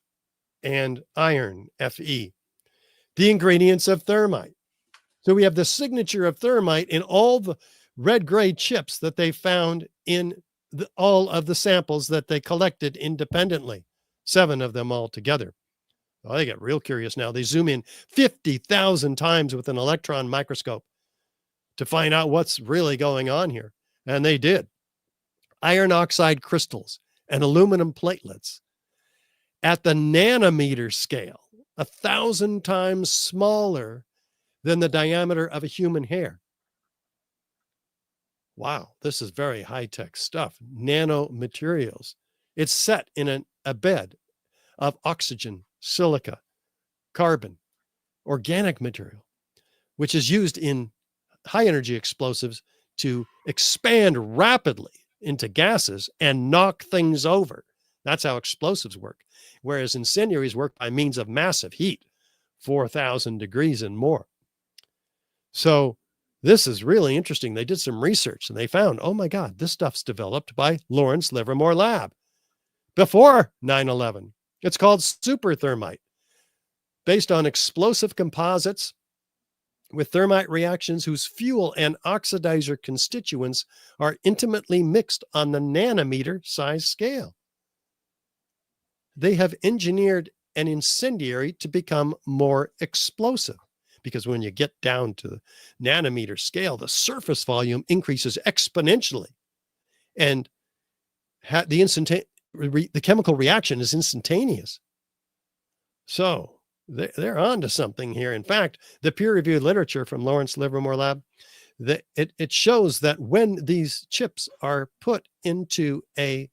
and iron, Fe, the ingredients of thermite. So we have the signature of thermite in all the red-gray chips that they found in all of the samples that they collected independently, 7 of them all together. Well, they get real curious now. They zoom in 50,000 times with an electron microscope to find out what's really going on here. And they did. Iron oxide crystals and aluminum platelets at the nanometer scale, 1,000 times smaller than the diameter of a human hair. Wow, this is very high-tech stuff. Nanomaterials. It's set in a bed of oxygen, silica, carbon, organic material, which is used in high-energy explosives to expand rapidly into gases and knock things over. That's how explosives work. Whereas incendiaries work by means of massive heat, 4,000 degrees and more. So this is really interesting. They did some research and they found, oh my God, this stuff's developed by Lawrence Livermore Lab before 9/11. It's called super thermite, based on explosive composites with thermite reactions whose fuel and oxidizer constituents are intimately mixed on the nanometer size scale. They have engineered an incendiary to become more explosive, because when you get down to the nanometer scale, the surface volume increases exponentially. and the chemical reaction is instantaneous. So they're on to something here. In fact, the peer-reviewed literature from Lawrence Livermore Lab, it shows that when these chips are put into a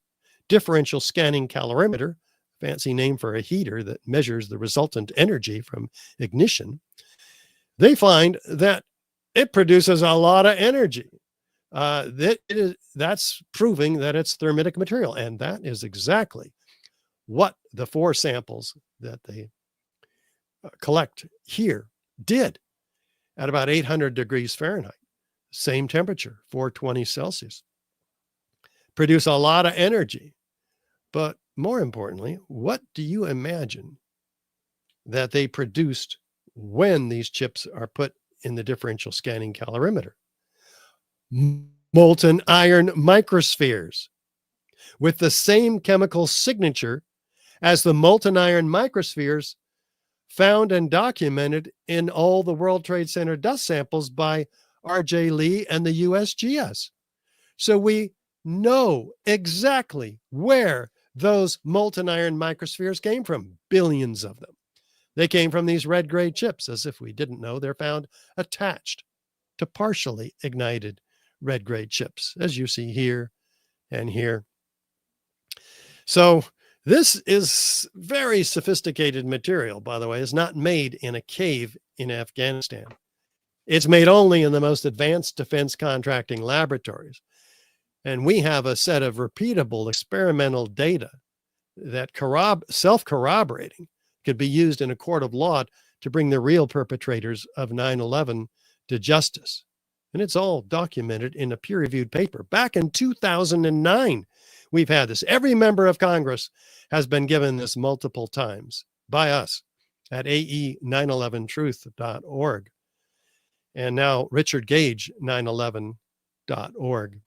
differential scanning calorimeter, fancy name for a heater that measures the resultant energy from ignition, they find that it produces a lot of energy. That's proving that it's thermitic material. And that is exactly what the 4 samples that they collect here did at about 800 degrees Fahrenheit, same temperature, 420 Celsius. Produce a lot of energy. But more importantly, what do you imagine that they produced when these chips are put in the differential scanning calorimeter? Molten iron microspheres with the same chemical signature as the molten iron microspheres found and documented in all the World Trade Center dust samples by R.J. Lee and the USGS. So we know exactly where those molten iron microspheres came from, billions of them. They came from these red gray chips. As if we didn't know, they're found attached to partially ignited red gray chips, as you see here and here. So this is very sophisticated material, by the way. It's not made in a cave in Afghanistan. It's made only in the most advanced defense contracting laboratories. And we have a set of repeatable experimental data that self-corroborating could be used in a court of law to bring the real perpetrators of 9/11 to justice. And it's all documented in a peer-reviewed paper. Back in 2009, we've had this. Every member of Congress has been given this multiple times by us at ae911truth.org. And now Richard Gage, 911.org,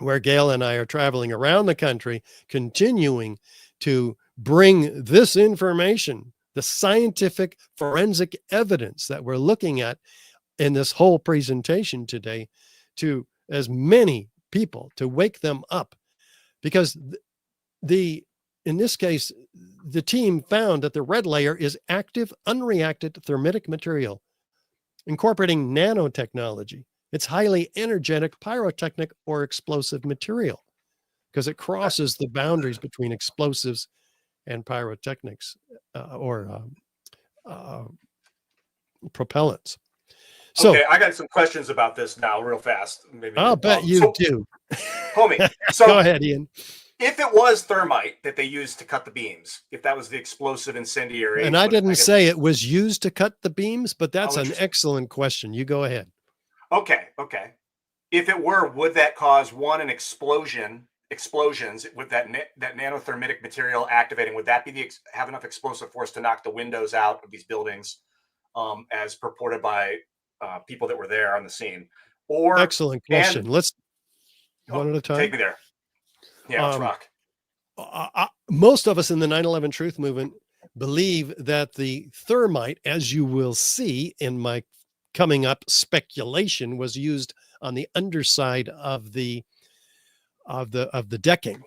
where Gail and I are traveling around the country, continuing to bring this information, the scientific forensic evidence that we're looking at in this whole presentation today, to as many people, to wake them up. Because in this case, the team found that the red layer is active, unreacted thermitic material, incorporating nanotechnology. It's highly energetic pyrotechnic or explosive material because it crosses the boundaries between explosives and pyrotechnics or propellants. So, okay, I got some questions about this now real fast. Maybe. I'll bet you do. Homie, so go ahead, Ian. If it was thermite that they used to cut the beams, if that was the explosive incendiary. And I didn't say it was used to cut the beams, but that's an excellent question. You go ahead. Okay. If it were, would that cause an explosions with that nanothermitic material activating? Would that be have enough explosive force to knock the windows out of these buildings, as purported by people that were there on the scene? Or excellent question. Let's one at a time. Take me there. Yeah, let's rock. Most of us in the 9/11 Truth Movement believe that the thermite, as you will see in my coming up speculation, was used on the underside of the decking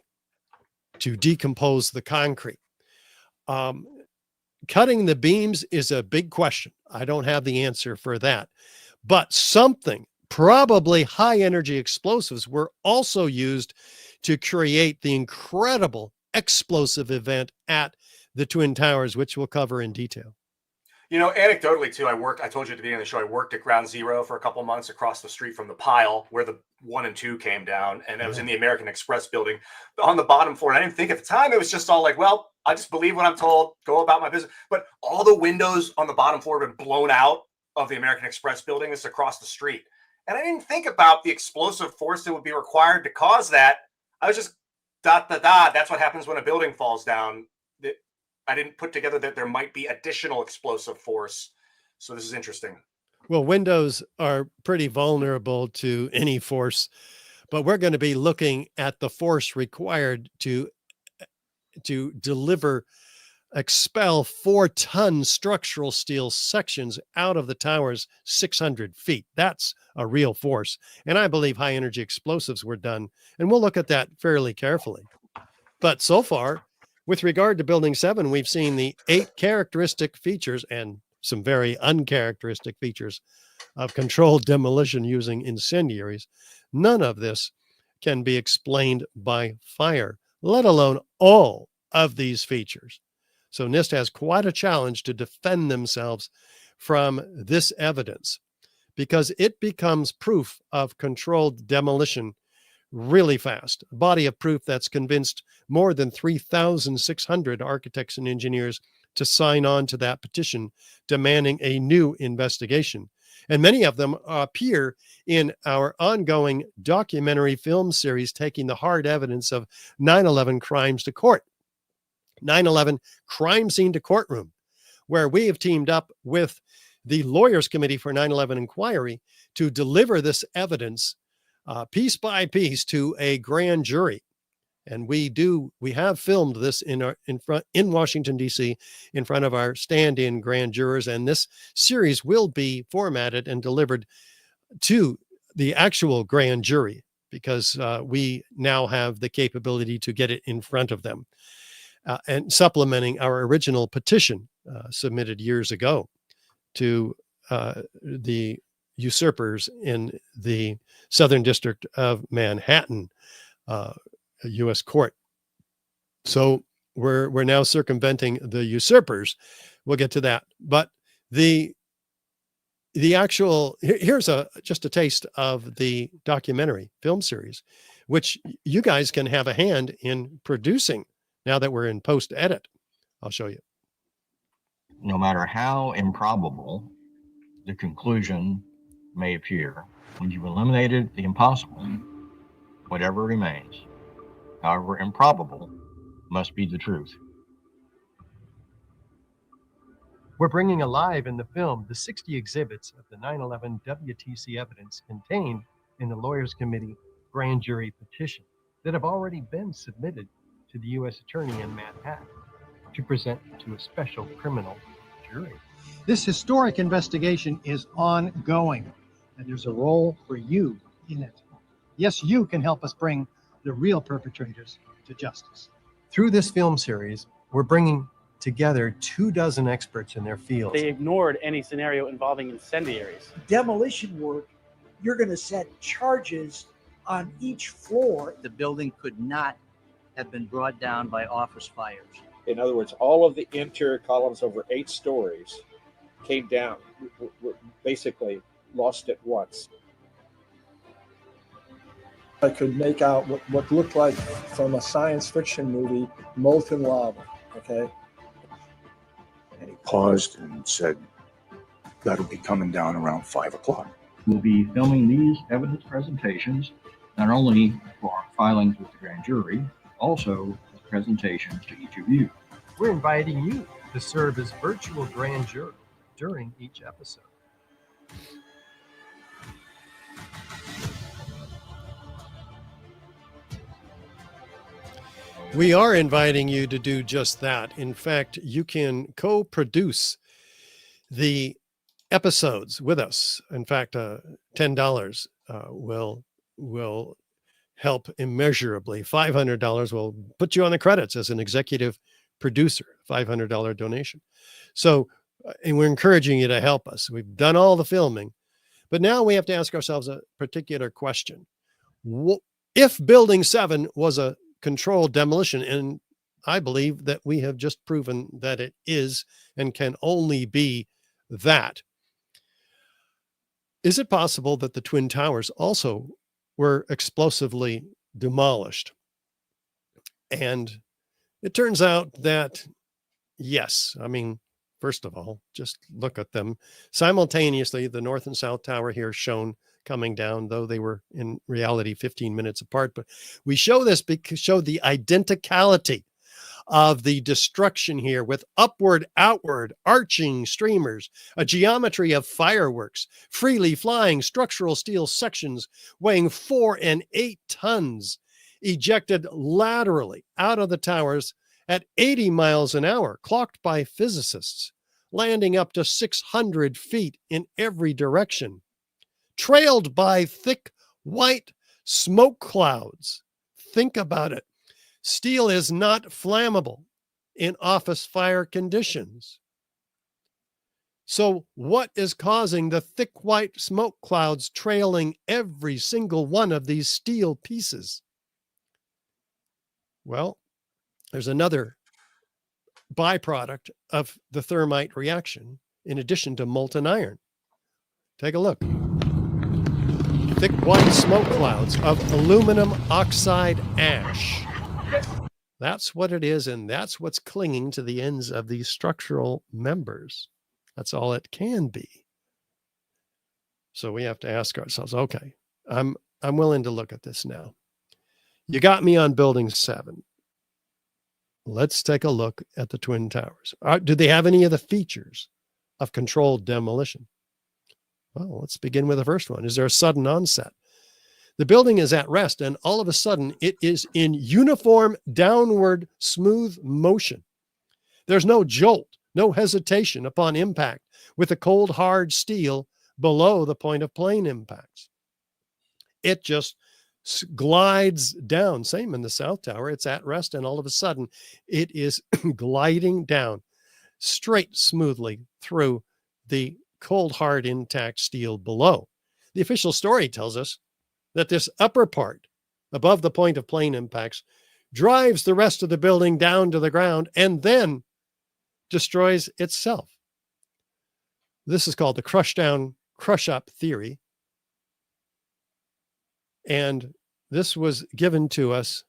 to decompose the concrete. Cutting the beams is a big question. I don't have the answer for that, but something, probably high energy explosives, were also used to create the incredible explosive event at the Twin Towers, which we'll cover in detail. You know, anecdotally too, I told you at the beginning of the show, I worked at Ground Zero for a couple of months across the street from the pile where the 1 and 2 came down. And I was in the American Express building on the bottom floor. And I didn't think at the time, it was just all like, well, I just believe what I'm told, go about my business. But all the windows on the bottom floor have been blown out of the American Express building that's across the street. And I didn't think about the explosive force that would be required to cause that. I was just that's what happens when a building falls down. I didn't put together that there might be additional explosive force. So this is interesting. Well, windows are pretty vulnerable to any force, but we're going to be looking at the force required to deliver expel 4-ton structural steel sections out of the towers 600 feet. That's a real force. And I believe high energy explosives were done. And we'll look at that fairly carefully. But so far, with regard to Building 7, we've seen the 8 characteristic features and some very uncharacteristic features of controlled demolition using incendiaries. None of this can be explained by fire, let alone all of these features. So NIST has quite a challenge to defend themselves from this evidence, because it becomes proof of controlled demolition really fast. A body of proof that's convinced more than 3,600 architects and engineers to sign on to that petition demanding a new investigation. And many of them appear in our ongoing documentary film series, taking the hard evidence of 9/11 crimes to court. 9/11 crime scene to courtroom, where we have teamed up with the Lawyers Committee for 9/11 Inquiry to deliver this evidence piece by piece to a grand jury. And we have filmed this in Washington, D.C., in front of our stand-in grand jurors. And this series will be formatted and delivered to the actual grand jury, because we now have the capability to get it in front of them. And supplementing our original petition submitted years ago to the usurpers in the Southern District of Manhattan, U.S. court. So we're now circumventing the usurpers. We'll get to that. But the actual, here's just a taste of the documentary film series, which you guys can have a hand in producing now that we're in post edit. I'll show you. No matter how improbable the conclusion may appear, when you've eliminated the impossible, whatever remains, however improbable, must be the truth. We're bringing alive in the film the 60 exhibits of the 9/11 WTC evidence contained in the Lawyers Committee grand jury petition that have already been submitted to the U.S. Attorney in Manhattan to present to a special criminal jury. This historic investigation is ongoing, and there's a role for you in it. Yes, you can help us bring the real perpetrators to justice. Through this film series, we're bringing together 24 experts in their fields. They ignored any scenario involving incendiaries. Demolition work, you're going to set charges on each floor. The building could not have been brought down by office fires. In other words, all of the interior columns over 8 stories came down, were basically lost at once. I could make out what looked like from a science fiction movie, molten lava, okay? And he paused and said, that'll be coming down around 5 o'clock. We'll be filming these evidence presentations not only for our filings with the grand jury, also as presentations to each of you. We're inviting you to serve as virtual grand jury during each episode. We are inviting you to do just that. In fact, you can co-produce the episodes with us. In fact, $10 will help immeasurably. $500 will put you on the credits as an executive producer, $500 donation. So, and we're encouraging you to help us. We've done all the filming, but now we have to ask ourselves a particular question. If Building 7 was a controlled demolition, and I believe that we have just proven that it is and can only be that, is it possible that the Twin Towers also were explosively demolished? And it turns out that, yes. I mean, first of all, just look at them. Simultaneously, the North and South Tower here shown coming down, though they were in reality 15 minutes apart. But we show this because show the identicality of the destruction here, with upward, outward, arching streamers, a geometry of fireworks, freely flying structural steel sections weighing 4 and 8 tons ejected laterally out of the towers at 80 miles an hour, clocked by physicists, landing up to 600 feet in every direction, trailed by thick white smoke clouds. Think about it. Steel is not flammable in office fire conditions. So what is causing the thick white smoke clouds trailing every single one of these steel pieces? Well, there's another byproduct of the thermite reaction in addition to molten iron. Take a look. Thick white smoke clouds of aluminum oxide ash. That's what it is, and that's what's clinging to the ends of these structural members. That's all it can be. So we have to ask ourselves, okay, I'm willing to look at this now. You got me on building 7. Let's take a look at the Twin Towers. Do they have any of the features of controlled demolition? Well, let's begin with the first one. Is there a sudden onset? The building is at rest, and all of a sudden, it is in uniform downward smooth motion. There's no jolt, no hesitation upon impact with the cold, hard steel below the point of plane impacts. It just glides down. Same in the South Tower. It's at rest, and all of a sudden, it is gliding down straight smoothly through the cold, hard, intact steel below. The official story tells us that this upper part above the point of plane impacts drives the rest of the building down to the ground and then destroys itself. This is called the crush down, crush up theory. And this was given to us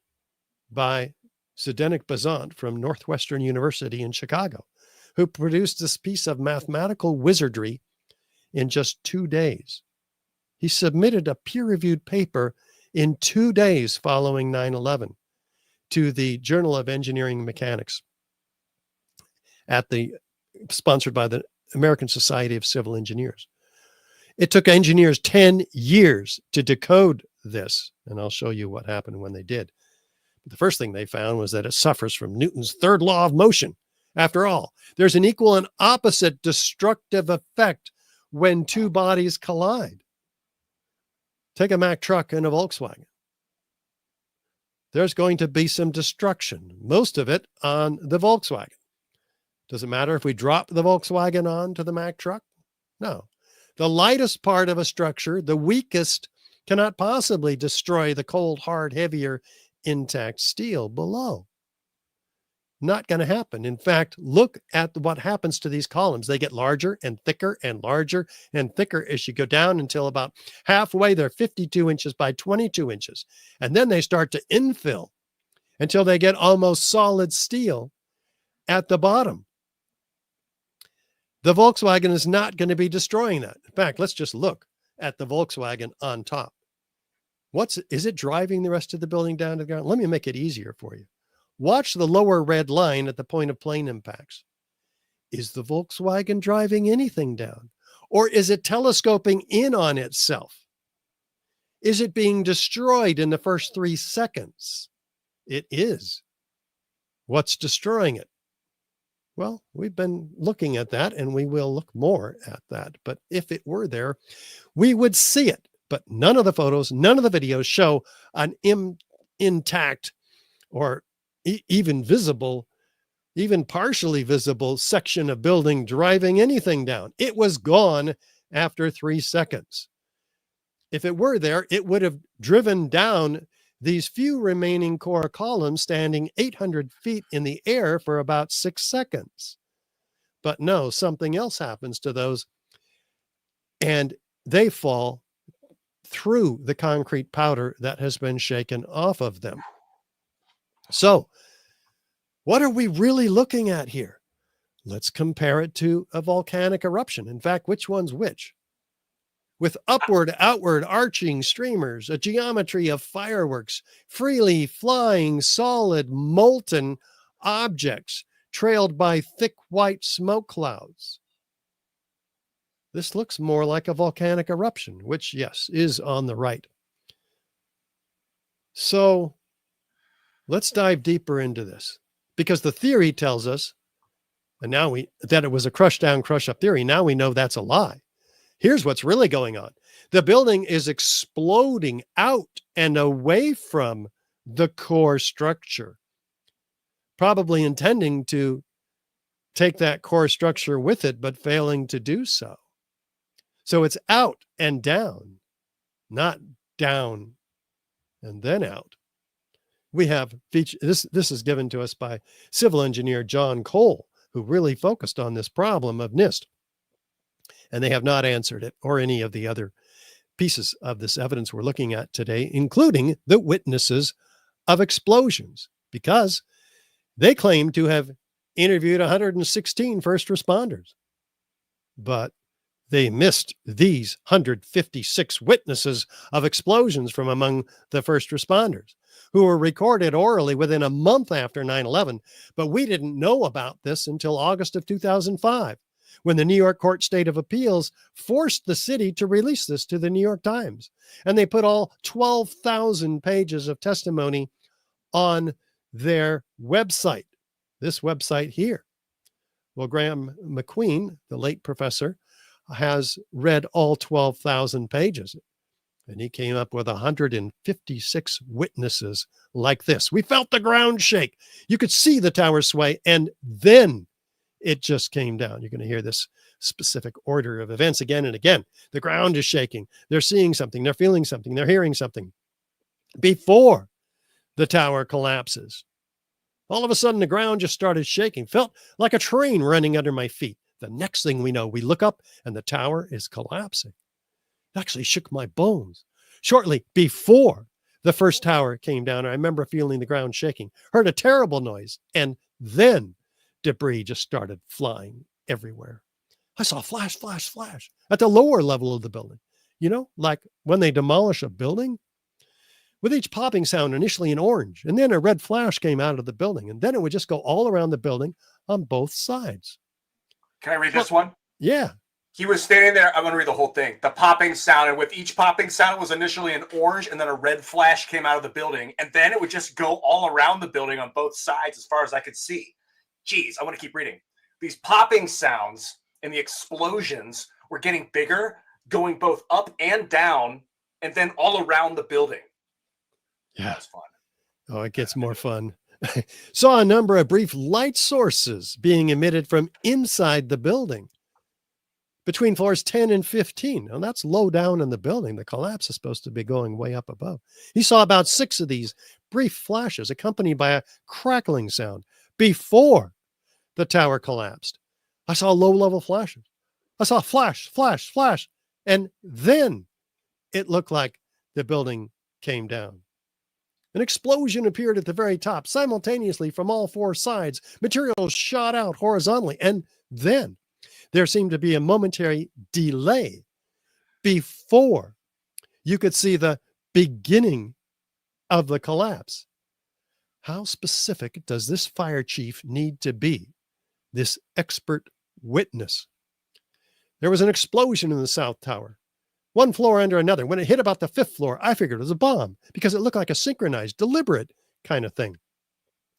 by Zdeněk Bazant from Northwestern University in Chicago, who produced this piece of mathematical wizardry in just 2 days. He submitted a peer-reviewed paper in 2 days following 9/11 to the Journal of Engineering Mechanics sponsored by the American Society of Civil Engineers. It took engineers 10 years to decode this, and I'll show you what happened when they did. But the first thing they found was that it suffers from Newton's third law of motion. After all, there's an equal and opposite destructive effect when two bodies collide. Take a Mack truck and a Volkswagen. There's going to be some destruction, most of it on the Volkswagen. Does it matter if we drop the Volkswagen onto the Mack truck? No. The lightest part of a structure, the weakest, cannot possibly destroy the cold, hard, heavier, intact steel below. Not going to happen. In fact, look at what happens to these columns. They get larger and thicker and larger and thicker as you go down until about halfway they're 52 inches by 22 inches. And then they start to infill until they get almost solid steel at the bottom. The Volkswagen is not going to be destroying that. In fact, let's just look at the Volkswagen on top. Is it driving the rest of the building down to the ground? Let me make it easier for you. Watch the lower red line at the point of plane impacts. Is the Volkswagen driving anything down? Or is it telescoping in on itself? Is it being destroyed in the first 3 seconds? It is. What's destroying it? Well, we've been looking at that, and we will look more at that. But if it were there, we would see it. But none of the photos, none of the videos show an intact or even visible, even partially visible section of building driving anything down. It was gone after 3 seconds. If it were there, it would have driven down these few remaining core columns standing 800 feet in the air for about 6 seconds. But no, something else happens to those, and they fall through the concrete powder that has been shaken off of them. So, what are we really looking at here? Let's compare it to a volcanic eruption. In fact, which one's which? With upward, outward, arching streamers, a geometry of fireworks, freely flying, solid, molten objects, trailed by thick white smoke clouds. This looks more like a volcanic eruption, which, yes, is on the right. So let's dive deeper into this, because the theory tells us, and now that it was a crush down, crush up theory. Now we know that's a lie. Here's what's really going on. The building is exploding out and away from the core structure, probably intending to take that core structure with it, but failing to do so. So it's out and down, not down and then out. We have this is given to us by civil engineer John Cole, who really focused on this problem of NIST. And they have not answered it, or any of the other pieces of this evidence we're looking at today, including the witnesses of explosions, because they claim to have interviewed 116 first responders. But they missed these 156 witnesses of explosions from among the first responders, who were recorded orally within a month after 9/11. But we didn't know about this until August of 2005, when the New York Court State of Appeals forced the city to release this to the New York Times. And they put all 12,000 pages of testimony on their website, this website here. Well, Graham McQueen, the late professor, has read all 12,000 pages. And he came up with 156 witnesses like this. We felt the ground shake. You could see the tower sway, and then it just came down. You're going to hear this specific order of events again and again. The ground is shaking. They're seeing something. They're feeling something. They're hearing something. Before the tower collapses, all of a sudden, the ground just started shaking. Felt like a train running under my feet. The next thing we know, we look up and the tower is collapsing. It actually shook my bones. Shortly before the first tower came down, I remember feeling the ground shaking, heard a terrible noise, and then debris just started flying everywhere. I saw flash, flash, flash at the lower level of the building. You know, like when they demolish a building, with each popping sound initially an orange, and then a red flash came out of the building, and then it would just go all around the building on both sides. Can I read this one? Yeah. He was standing there. I'm going to read the whole thing. The popping sound, and with each popping sound, it was initially an orange, and then a red flash came out of the building, and then it would just go all around the building on both sides as far as I could see. Geez, I want to keep reading. These popping sounds and the explosions were getting bigger, going both up and down, and then all around the building. Yeah. That's fun. Oh, it gets more fun. Saw a number of brief light sources being emitted from inside the building between floors 10 and 15. Now, that's low down in the building. The collapse is supposed to be going way up above. He saw about 6 of these brief flashes accompanied by a crackling sound before the tower collapsed. I saw low-level flashes. I saw flash, flash, flash, and then it looked like the building came down. An explosion appeared at the very top simultaneously from all 4 sides. Materials shot out horizontally, and then there seemed to be a momentary delay before you could see the beginning of the collapse. How specific does this fire chief need to be, this expert witness? There was an explosion in the South Tower, one floor under another. When it hit about the 5th floor, I figured it was a bomb because it looked like a synchronized, deliberate kind of thing.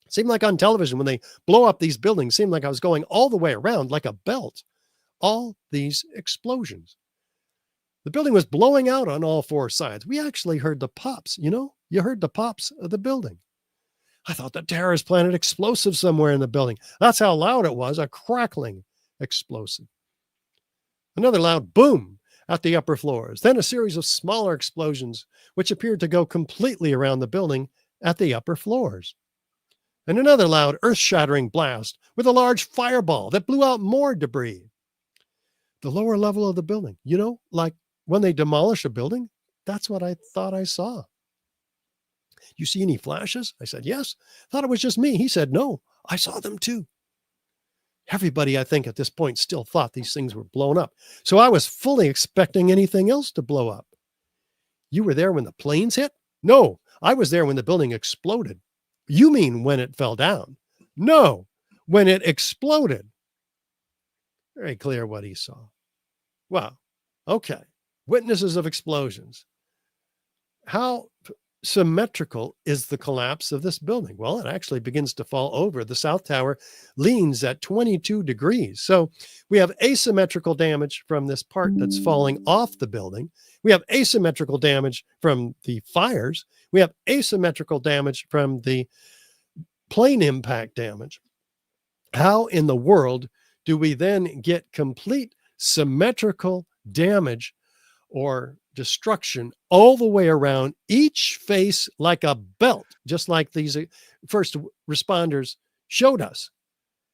It seemed like on television when they blow up these buildings, seemed like I was going all the way around like a belt. All these explosions. The building was blowing out on all 4 sides. We actually heard the pops, you heard the pops of the building. I thought the terrorists planted explosives somewhere in the building. That's how loud it was, a crackling explosive. Another loud boom at the upper floors, then a series of smaller explosions, which appeared to go completely around the building at the upper floors. And another loud earth-shattering blast with a large fireball that blew out more debris. The lower level of the building, like when they demolish a building, that's what I thought I saw. You see any flashes? I said, yes. Thought it was just me. He said, no, I saw them too. Everybody, I think, at this point still thought these things were blown up. So I was fully expecting anything else to blow up. You were there when the planes hit? No, I was there when the building exploded. You mean when it fell down? No, when it exploded. Very clear what he saw. Wow. Okay. Witnesses of explosions. How symmetrical is the collapse of this building? Well, it actually begins to fall over. The South Tower leans at 22 degrees. So we have asymmetrical damage from this part that's falling off the building. We have asymmetrical damage from the fires. We have asymmetrical damage from the plane impact damage. How in the world do we then get complete symmetrical damage or destruction all the way around, each face like a belt, just like these first responders showed us?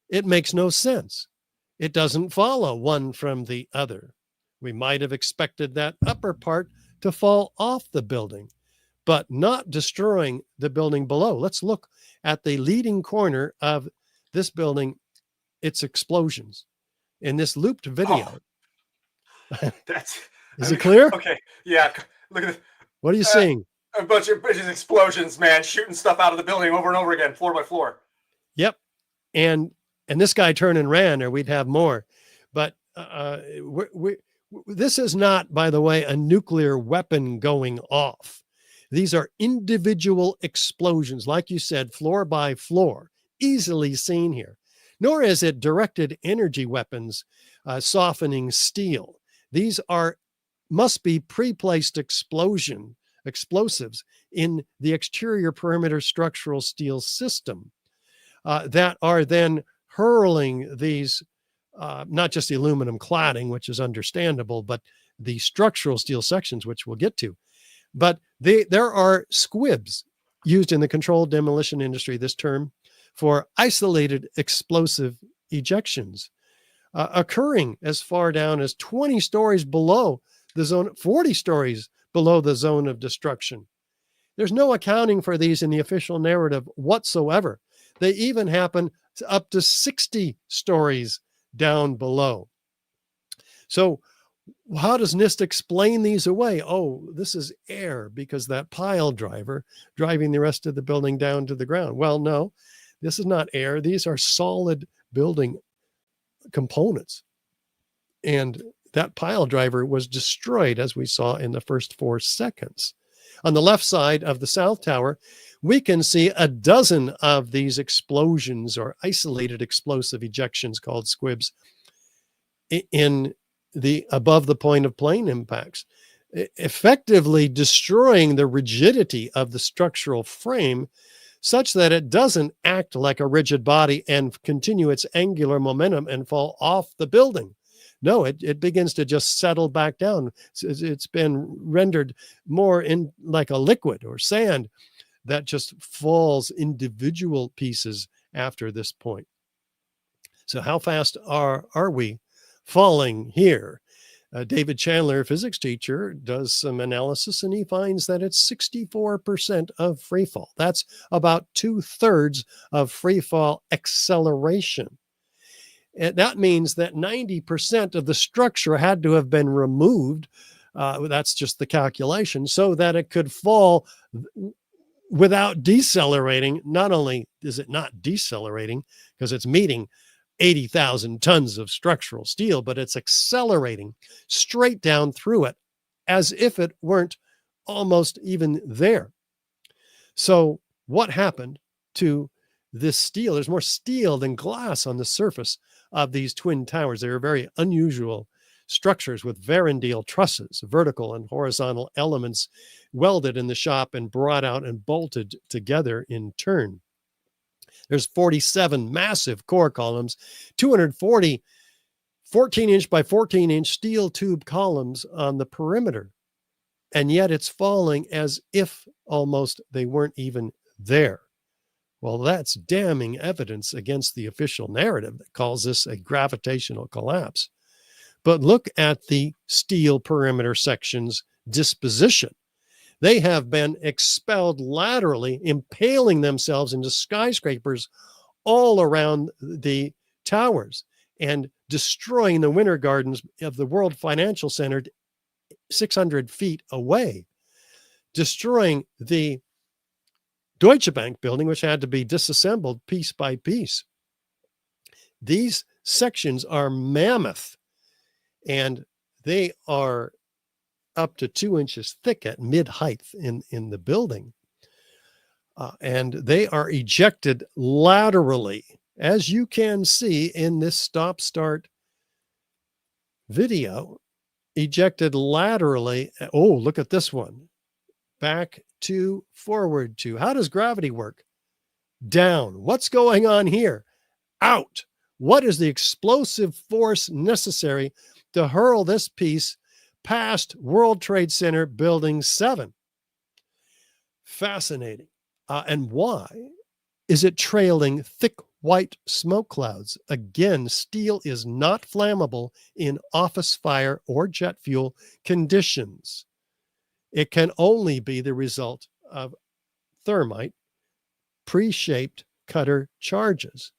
It makes no sense. It doesn't follow one from the other. We might have expected that upper part to fall off the building, but not destroying the building below. Let's look at the leading corner of this building, its explosions. In this looped video. That's Is it clear? Okay. Yeah. Look at this. What are you seeing? A bunch of explosions, man, shooting stuff out of the building over and over again, floor by floor. Yep. And this guy turned and ran, or we'd have more. But this is not, by the way, a nuclear weapon going off. These are individual explosions, like you said, floor by floor, easily seen here. Nor is it directed energy weapons softening steel. These must be pre-placed explosives in the exterior perimeter structural steel system that are then hurling these, not just the aluminum cladding, which is understandable, but the structural steel sections, which we'll get to. But there are squibs used in the controlled demolition industry, this term, for isolated explosive ejections occurring as far down as 20 stories below the zone, 40 stories below the zone of destruction. There's no accounting for these in the official narrative whatsoever. They even happen up to 60 stories down below. So how does NIST explain these away? Oh, this is air because that pile driver driving the rest of the building down to the ground. Well, no, this is not air. These are solid building components. And that pile driver was destroyed, as we saw in the first 4 seconds. On the left side of the South Tower, we can see a dozen of these explosions or isolated explosive ejections called squibs in the above the point of plane impacts, effectively destroying the rigidity of the structural frame such that it doesn't act like a rigid body and continue its angular momentum and fall off the building. No, it begins to just settle back down. It's been rendered more in like a liquid or sand that just falls individual pieces after this point. So how fast are we falling here? David Chandler, physics teacher, does some analysis and he finds that it's 64% of freefall. That's about 2/3 of freefall acceleration. And that means that 90% of the structure had to have been removed. That's just the calculation, so that it could fall without decelerating. Not only is it not decelerating because it's meeting 80,000 tons of structural steel, but it's accelerating straight down through it as if it weren't almost even there. So what happened to this steel? There's more steel than glass on the surface of these twin towers. They are very unusual structures with Varandale trusses, vertical and horizontal elements welded in the shop and brought out and bolted together in turn. There's 47 massive core columns, 240 14-inch by 14-inch steel tube columns on the perimeter. And yet it's falling as if almost they weren't even there. Well, that's damning evidence against the official narrative that calls this a gravitational collapse. But look at the steel perimeter section's disposition. They have been expelled laterally, impaling themselves into skyscrapers all around the towers and destroying the winter gardens of the World Financial Center 600 feet away, destroying the Deutsche Bank building, which had to be disassembled piece by piece. These sections are mammoth, and they are up to 2 inches thick at mid-height in the building. and they are ejected laterally, as you can see in this stop-start video, ejected laterally. Oh, look at this one. Back to, forward to. How does gravity work? Down. What's going on here? Out. What is the explosive force necessary to hurl this piece past World Trade Center Building 7? Fascinating. And why is it trailing thick white smoke clouds? Again, steel is not flammable in office fire or jet fuel conditions. It can only be the result of thermite pre-shaped cutter charges.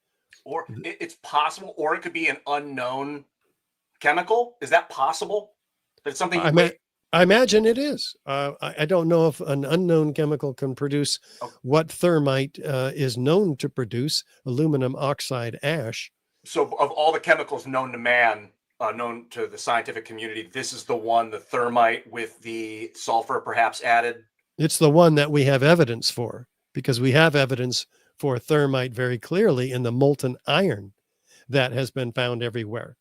Or it's possible, or it could be an unknown chemical. Is that possible? That's something I imagine it is. I don't know if an unknown chemical can produce what thermite is known to produce, aluminum oxide ash. So of all the chemicals known to man, known to the scientific community, this is the one, the thermite with the sulfur perhaps added? It's the one that we have evidence for, because we have evidence for thermite very clearly in the molten iron that has been found everywhere.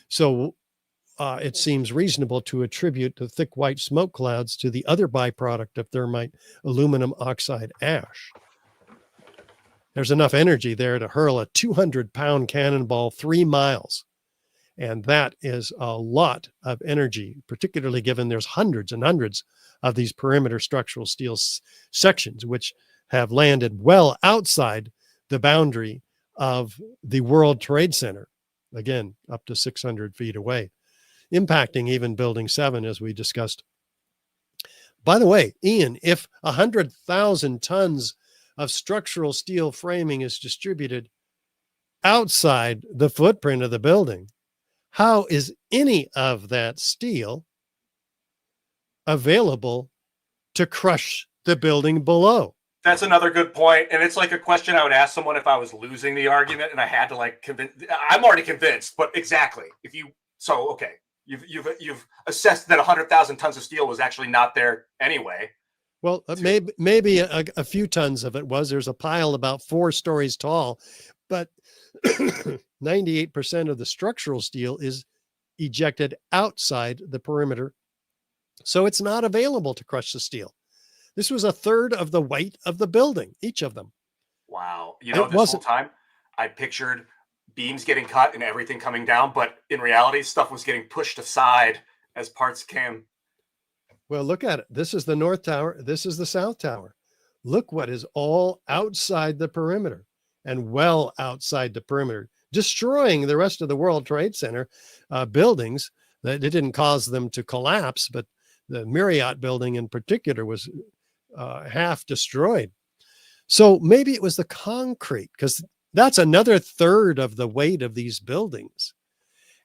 So it seems reasonable to attribute the thick white smoke clouds to the other byproduct of thermite, aluminum oxide ash. There's enough energy there to hurl a 200-pound cannonball 3 miles. And that is a lot of energy, particularly given there's hundreds and hundreds of these perimeter structural steel sections, which have landed well outside the boundary of the World Trade Center, again, up to 600 feet away, impacting even Building 7, as we discussed. By the way, Ian, if 100,000 tons of structural steel framing is distributed outside the footprint of the building, how is any of that steel available to crush the building below? That's another good point. And it's like a question I would ask someone if I was losing the argument and I had to like convince. I'm already convinced, but exactly. Okay. You've assessed that 100,000 tons of steel was actually not there anyway. Well, maybe a few tons of it was. There's a pile about 4 stories tall, but 98% of the structural steel is ejected outside the perimeter. So it's not available to crush the steel. This was a third of the weight of the building, each of them. Wow. This whole time I pictured beams getting cut and everything coming down, but in reality, stuff was getting pushed aside as parts came. Well, look at it. This is the North Tower. This is the South Tower. Look what is all outside the perimeter and well outside the perimeter, destroying the rest of the World Trade Center buildings. That it didn't cause them to collapse, but the Marriott building in particular was half destroyed. So maybe it was the concrete, because that's another third of the weight of these buildings.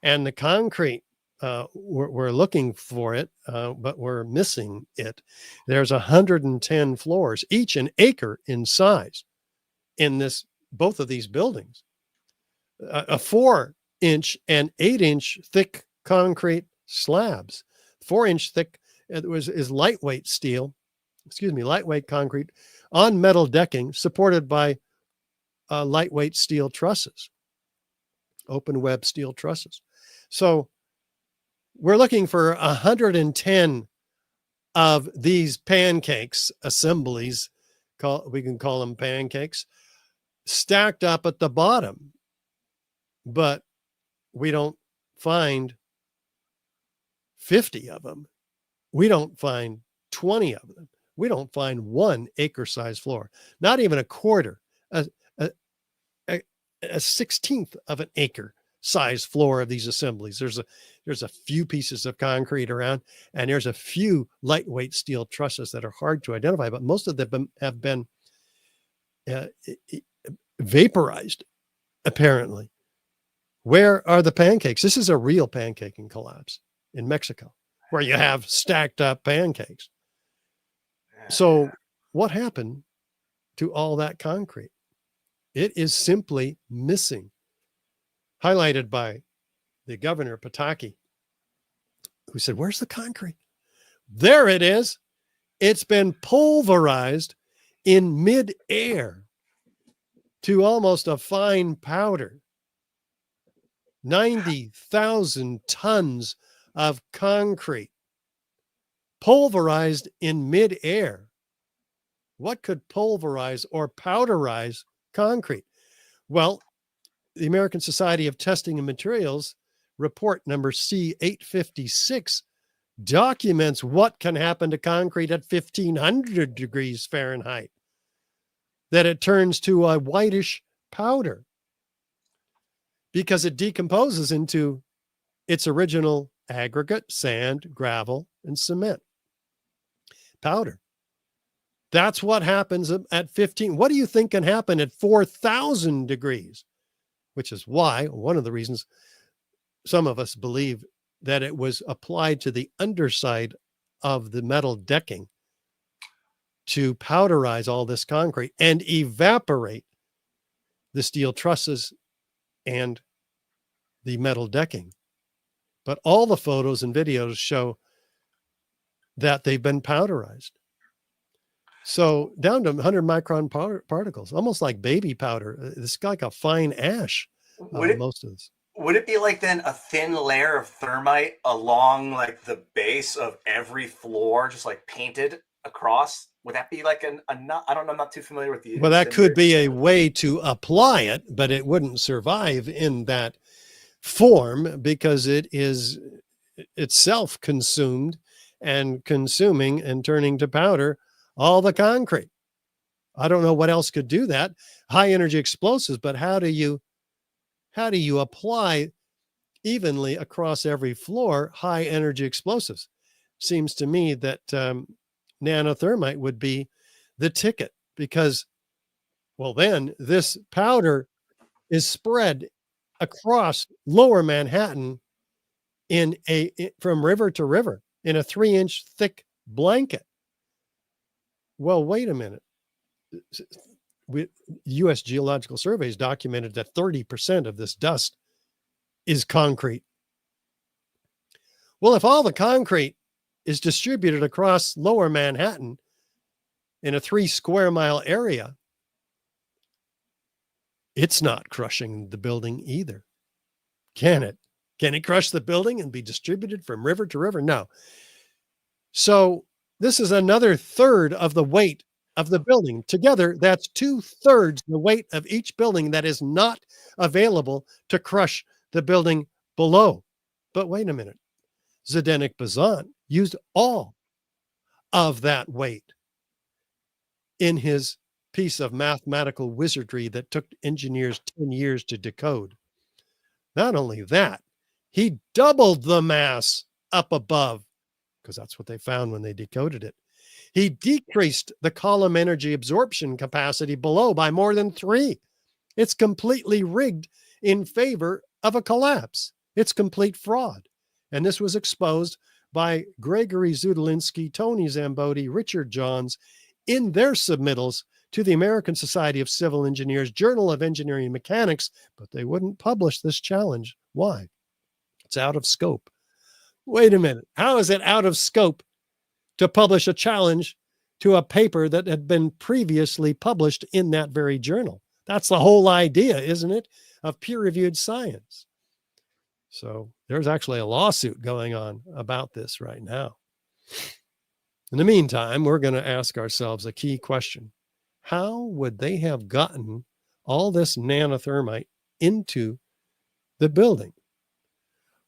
And the concrete, we're looking for it, but we're missing it. There's 110 floors, each an acre in size in both of these buildings. A 4-inch and 8-inch thick concrete slabs. 4-inch thick is lightweight concrete on metal decking supported by lightweight steel trusses, open web steel trusses. So we're looking for 110 of these pancakes assemblies, we can call them pancakes, stacked up at the bottom, but we don't find 50 of them. We don't find 20 of them. We don't find 1 acre-sized floor, not even a quarter, a 16th of an acre size floor of these assemblies. There's a few pieces of concrete around, and there's a few lightweight steel trusses that are hard to identify, but most of them have been vaporized, apparently. Where are the pancakes? This is a real pancaking collapse in Mexico, where you have stacked up pancakes. So what happened to all that concrete? It is simply missing. Highlighted by the governor, Pataki, who said, "Where's the concrete?" There it is. It's been pulverized in midair to almost a fine powder. 90,000 tons of concrete pulverized in midair. What could pulverize or powderize concrete? Well, the American Society of Testing and Materials report number C856 documents what can happen to concrete at 1500 degrees Fahrenheit, that it turns to a whitish powder because it decomposes into its original aggregate, sand, gravel, and cement. Powder. That's what happens at 15. What do you think can happen at 4,000 degrees? Which is why, one of the reasons some of us believe that it was applied to the underside of the metal decking to powderize all this concrete and evaporate the steel trusses and the metal decking. But all the photos and videos show that they've been powderized. So down to 100 micron particles, almost like baby powder. It's like a fine ash, most of this. Would it be like then a thin layer of thermite along like the base of every floor, just like painted across? Would that be like I don't know, I'm not too familiar with the. Well, that could be a way to apply it, but it wouldn't survive in that form because it is itself consumed and consuming and turning to powder all the concrete. I don't know what else could do that. High energy explosives, but how do you apply evenly across every floor high energy explosives? Seems to me that nanothermite would be the ticket because, well, then this powder is spread across lower Manhattan from river to river in a 3-inch thick blanket. Well, wait a minute. U.S. Geological Surveys documented that 30% of this dust is concrete. Well, if all the concrete is distributed across lower Manhattan in a 3 square mile area, it's not crushing the building either. Can it? Can it crush the building and be distributed from river to river? No. So this is another third of the weight of the building. Together, that's 2/3 the weight of each building that is not available to crush the building below. But wait a minute. Zdeněk Bazant used all of that weight in his piece of mathematical wizardry that took engineers 10 years to decode. Not only that, he doubled the mass up above, because that's what they found when they decoded it. He decreased the column energy absorption capacity below by more than 3. It's completely rigged in favor of a collapse. It's complete fraud. And this was exposed by Gregory Zudolinski, Tony Zambodi, Richard Johns in their submittals to the American Society of Civil Engineers, Journal of Engineering Mechanics, but they wouldn't publish this challenge. Why? It's out of scope. Wait a minute. How is it out of scope to publish a challenge to a paper that had been previously published in that very journal? That's the whole idea, isn't it, of peer-reviewed science? So there's actually a lawsuit going on about this right now. In the meantime, we're going to ask ourselves a key question. How would they have gotten all this nanothermite into the building?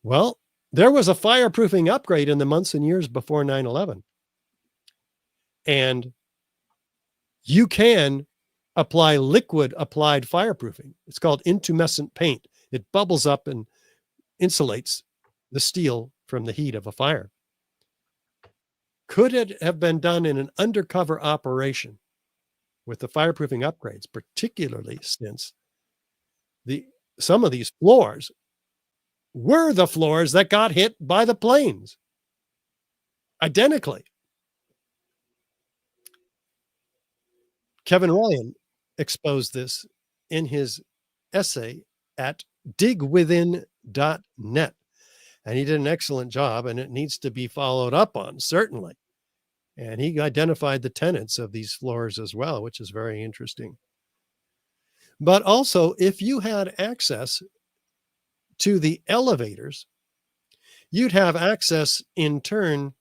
Well, there was a fireproofing upgrade in the months and years before 9/11. And you can apply liquid applied fireproofing. It's called intumescent paint. It bubbles up and insulates the steel from the heat of a fire. Could it have been done in an undercover operation with the fireproofing upgrades, particularly since some of these floors were the floors that got hit by the planes identically? Kevin Ryan exposed this in his essay at digwithin.net. And he did an excellent job, and it needs to be followed up on, certainly. And he identified the tenants of these floors as well, which is very interesting. But also, if you had access to the elevators, you'd have access in turn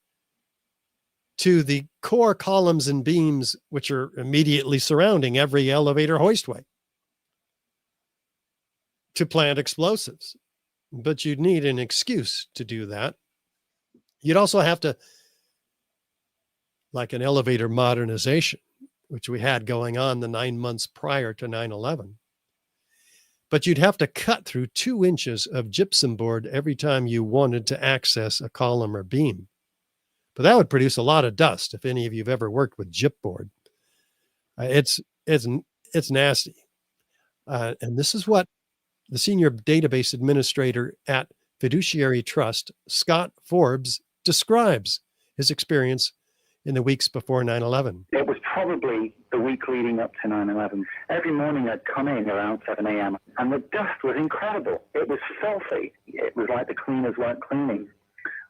to the core columns and beams, which are immediately surrounding every elevator hoistway, to plant explosives. But you'd need an excuse to do that. You'd also have to, like an elevator modernization, which we had going on the 9 months prior to 9/11. But you'd have to cut through 2 inches of gypsum board every time you wanted to access a column or beam. But that would produce a lot of dust. If any of you have ever worked with gypboard, it's nasty. And this is what the senior database administrator at Fiduciary Trust, Scott Forbes, describes his experience in the weeks before 9/11. It was probably the week leading up to 9/11. Every morning I'd come in around 7 a.m. and the dust was incredible. It was filthy. It was like the cleaners weren't cleaning.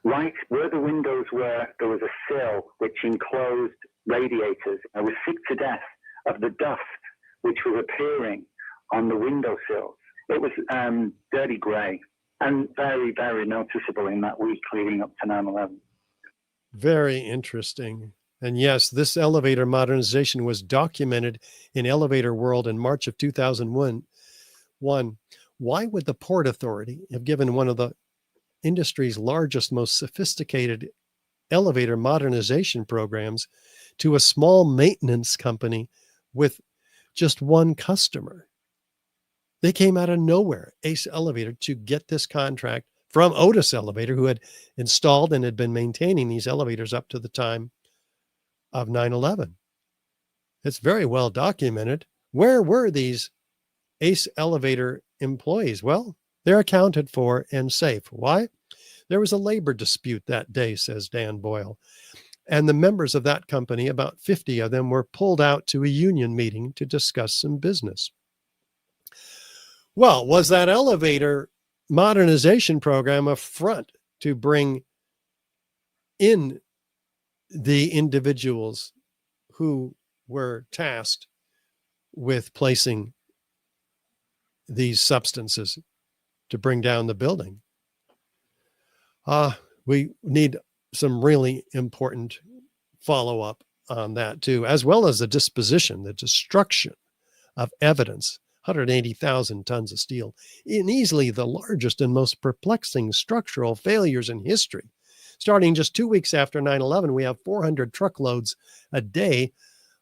Right where the windows were, there was a sill which enclosed radiators. I was sick to death of the dust which was appearing on the windowsills. It was dirty grey and very, very noticeable in that week leading up to 9/11. Very interesting. And yes, this elevator modernization was documented in Elevator World in March of 2001. Why would the Port Authority have given one of the industry's largest, most sophisticated elevator modernization programs to a small maintenance company with just one customer? They came out of nowhere, Ace Elevator, to get this contract from Otis Elevator, who had installed and had been maintaining these elevators up to the time of 9/11. It's very well documented. Where were these Ace Elevator employees? Well, they're accounted for and safe. Why? There was a labor dispute that day, says Dan Boyle. And the members of that company, about 50 of them, were pulled out to a union meeting to discuss some business. Well, was that elevator modernization program a front to bring in the individuals who were tasked with placing these substances to bring down the building? We need some really important follow-up on that too, as well as the disposition, the destruction of evidence. 180,000 tons of steel, in easily the largest and most perplexing structural failures in history. Starting just 2 weeks after 9/11, we have 400 truckloads a day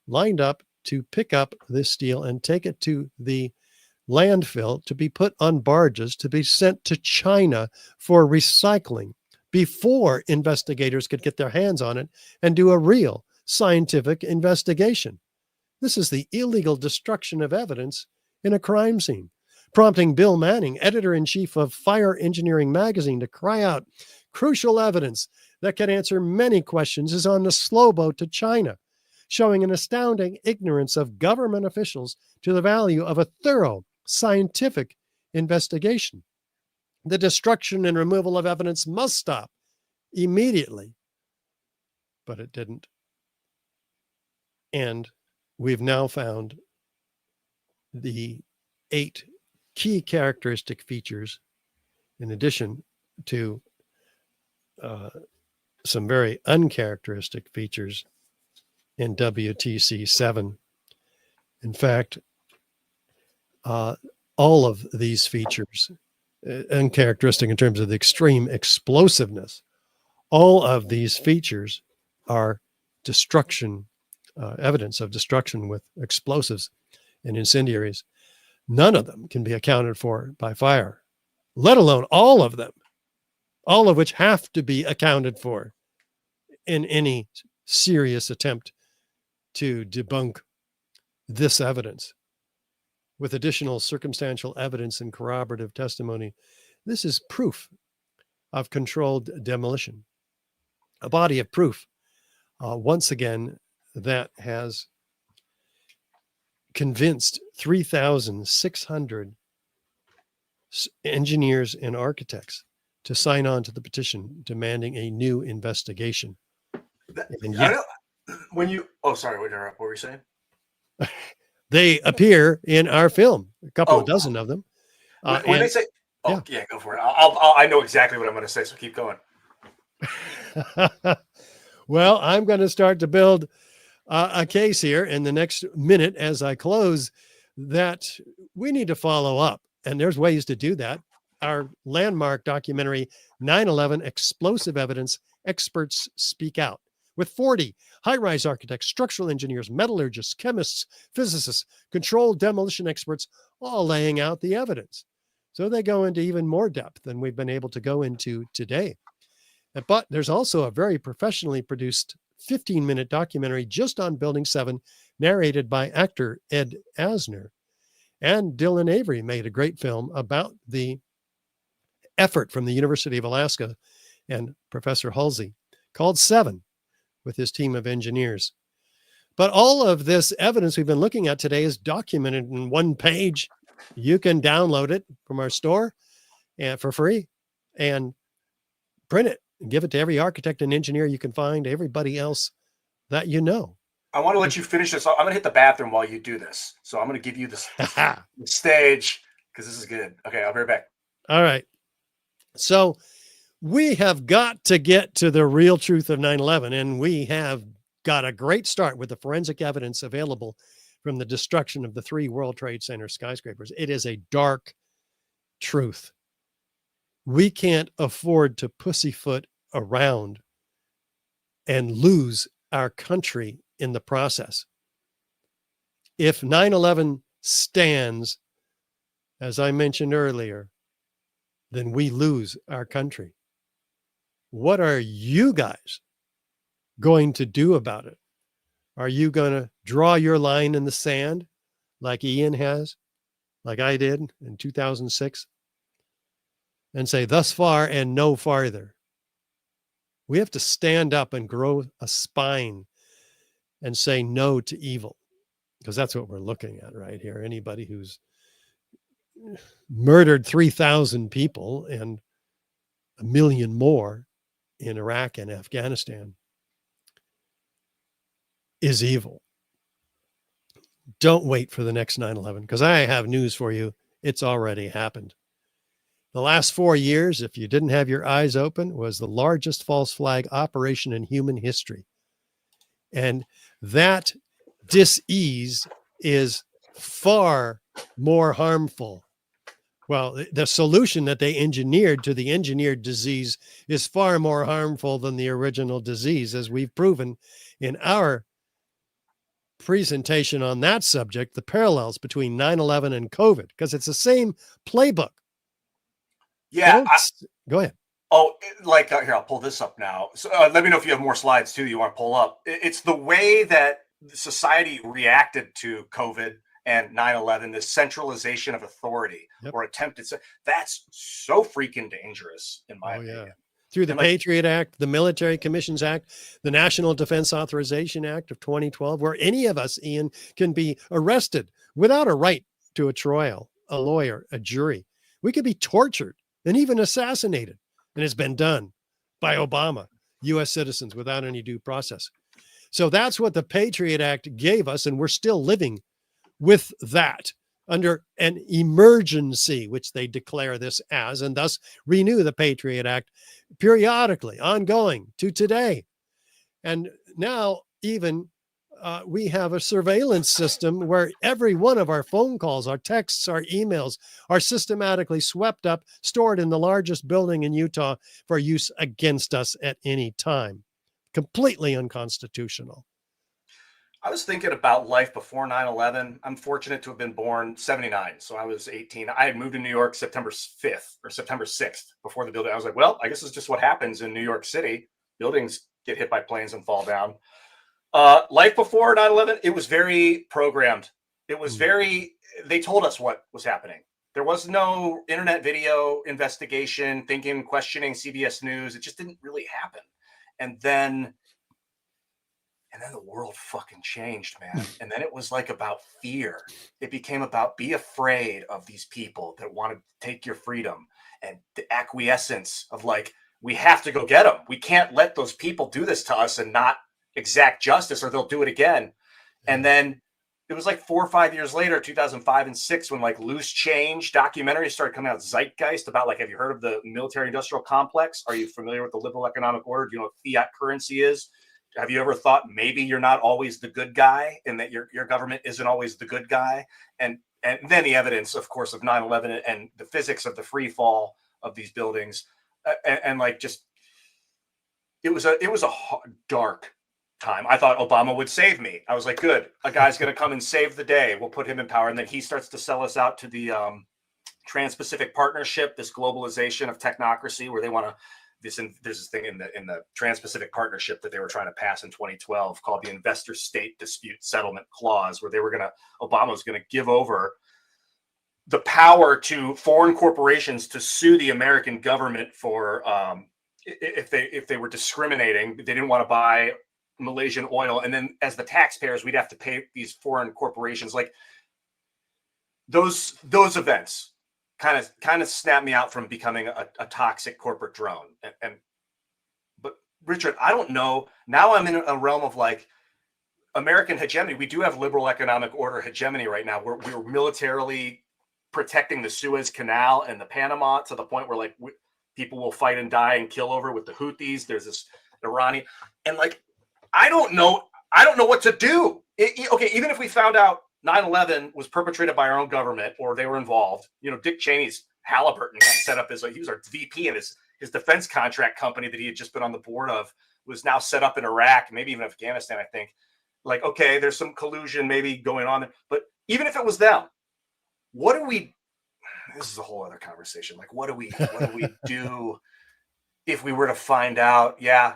lined up to pick up this steel and take it to the landfill to be put on barges to be sent to China for recycling before investigators could get their hands on it and do a real scientific investigation. This is the illegal destruction of evidence in a crime scene, prompting Bill Manning, editor-in-chief of Fire Engineering magazine, to cry out, crucial evidence that can answer many questions is on the slow boat to China, showing an astounding ignorance of government officials to the value of a thorough scientific investigation. The destruction and removal of evidence must stop immediately. But it didn't. And we've now found the 8 key characteristic features, in addition to some very uncharacteristic features in WTC 7. In fact, all of these features, uncharacteristic in terms of the extreme explosiveness, all of these features are destruction, evidence of destruction with explosives and incendiaries. None of them can be accounted for by fire, let alone all of them, all of which have to be accounted for in any serious attempt to debunk this evidence. With additional circumstantial evidence and corroborative testimony, this is proof of controlled demolition, a body of proof, once again, that has convinced 3,600 engineers and architects to sign on to the petition demanding a new investigation. And when you, oh, sorry, what were you saying? They appear in our film, a couple of dozen of them. When they say, yeah, go for it. I know exactly what I'm going to say, so keep going. Well, I'm going to start to build a case here in the next minute as I close that we need to follow up. And there's ways to do that. Our landmark documentary, 9/11 Explosive Evidence, Experts Speak Out, with 40 high-rise architects, structural engineers, metallurgists, chemists, physicists, controlled demolition experts, all laying out the evidence. So they go into even more depth than we've been able to go into today. But there's also a very professionally produced 15-minute documentary just on Building 7, narrated by actor Ed Asner. And Dylan Avery made a great film about the effort from the University of Alaska and Professor Halsey called 7 with his team of engineers. But all of this evidence we've been looking at today is documented in one page. You can download it from our store and for free and print it and give it to every architect and engineer you can find, everybody else that you know. I want to let you finish this. I'm going to hit the bathroom while you do this. So I'm going to give you the stage because this is good. Okay, I'll be right back. All right. So we have got to get to the real truth of 9/11, and we have got a great start with the forensic evidence available from the destruction of the 3 World Trade Center skyscrapers. It is a dark truth. We can't afford to pussyfoot around and lose our country in the process. If 9/11 stands, as I mentioned earlier, then we lose our country. What are you guys going to do about it? Are you going to draw your line in the sand like Ian has, like I did in 2006, and say, thus far and no farther? We have to stand up and grow a spine and say no to evil, because that's what we're looking at right here. Anybody who's murdered 3,000 people and 1 million more in Iraq and Afghanistan is evil. Don't wait for the next 9/11, because I have news for you. It's already happened. The last 4 years, if you didn't have your eyes open, was the largest false flag operation in human history. And that dis-ease is far more harmful. Well, the solution that they engineered to the engineered disease is far more harmful than the original disease, as we've proven in our presentation on that subject, the parallels between 9/11 and COVID, because it's the same playbook. Yeah. Go ahead. Oh, here, I'll pull this up now. So let me know if you have more slides too you want to pull up. It's the way that society reacted to COVID and 9/11, the centralization of authority or attempted. That's so freaking dangerous, in my opinion. Through the Patriot Act, the Military Commissions Act, the National Defense Authorization Act of 2012, where any of us, Ian, can be arrested without a right to a trial, a lawyer, a jury. We could be tortured and even assassinated. And it's been done by Obama, U.S. citizens without any due process. So that's what the Patriot Act gave us. And we're still living with that under an emergency, which they declare this as, and thus renew the Patriot Act periodically, ongoing to today. And now even we have a surveillance system where every one of our phone calls, our texts, our emails are systematically swept up, stored in the largest building in Utah for use against us at any time. Completely unconstitutional. I was thinking about life before 9/11. I'm fortunate to have been born 79. So I was 18. I had moved to New York September 5th or September 6th before the building. I was like, well, I guess it's just what happens in New York City. Buildings get hit by planes and fall down. Life before 9/11, it was very programmed. It was they told us what was happening. There was no internet video investigation, thinking, questioning CBS News. It just didn't really happen. And then the world fucking changed, man. And then it was like about fear. It became about be afraid of these people that want to take your freedom, and the acquiescence of like, we have to go get them. We can't let those people do this to us and not exact justice, or they'll do it again. And then it was like 4 or 5 years later, 2005 and 6, when like Loose Change documentaries started coming out, Zeitgeist, about like, have you heard of the military industrial complex? Are you familiar with the liberal economic order? Do you know what fiat currency is? Have you ever thought maybe you're not always the good guy, and that your government isn't always the good guy? And then the evidence, of course, of 9/11 and the physics of the free fall of these buildings, and like just it was a dark time. I thought Obama would save me. I was like, good, a guy's going to come and save the day. We'll put him in power. And then he starts to sell us out to the Trans-Pacific Partnership, this globalization of technocracy, where they want to. There's this thing in the Trans-Pacific Partnership that they were trying to pass in 2012 called the Investor State Dispute Settlement Clause, where Obama was going to give over the power to foreign corporations to sue the American government for if they were discriminating. They didn't want to buy Malaysian oil, and then as the taxpayers, we'd have to pay these foreign corporations. Like those events kind of snapped me out from becoming a toxic corporate drone. But Richard, I don't know. Now I'm in a realm of like American hegemony. We do have liberal economic order hegemony right now. We're militarily protecting the Suez Canal and the Panama to the point where like people will fight and die and kill over with the Houthis. There's this Iranian, and like I don't know what to do. Okay, even if we found out 9/11 was perpetrated by our own government, or they were involved, Dick Cheney's Halliburton got set up as he was our VP, and his defense contract company that he had just been on the board of was now set up in Iraq, maybe even Afghanistan, I think. Like, okay, there's some collusion maybe going on there, but even if it was them, what do we? This is a whole other conversation. Like, what do we do if we were to find out? Yeah.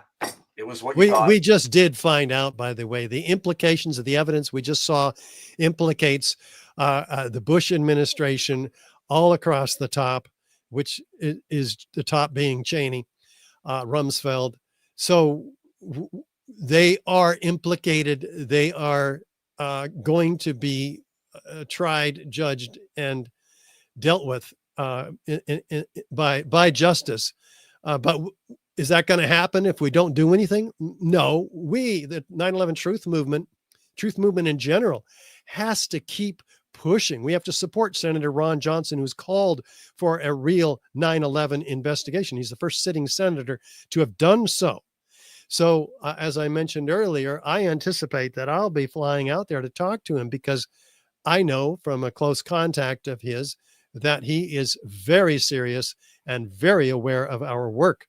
It was what we just did find out, by the way. The implications of the evidence we just saw implicates the Bush administration all across the top, which is the top being Cheney, Rumsfeld. So they are implicated. They are going to be tried, judged, and dealt with by justice. But is that going to happen if we don't do anything? No, the 9/11 truth movement in general, has to keep pushing. We have to support Senator Ron Johnson, who's called for a real 9/11 investigation. He's the first sitting senator to have done so. So as I mentioned earlier, I anticipate that I'll be flying out there to talk to him, because I know from a close contact of his that he is very serious and very aware of our work.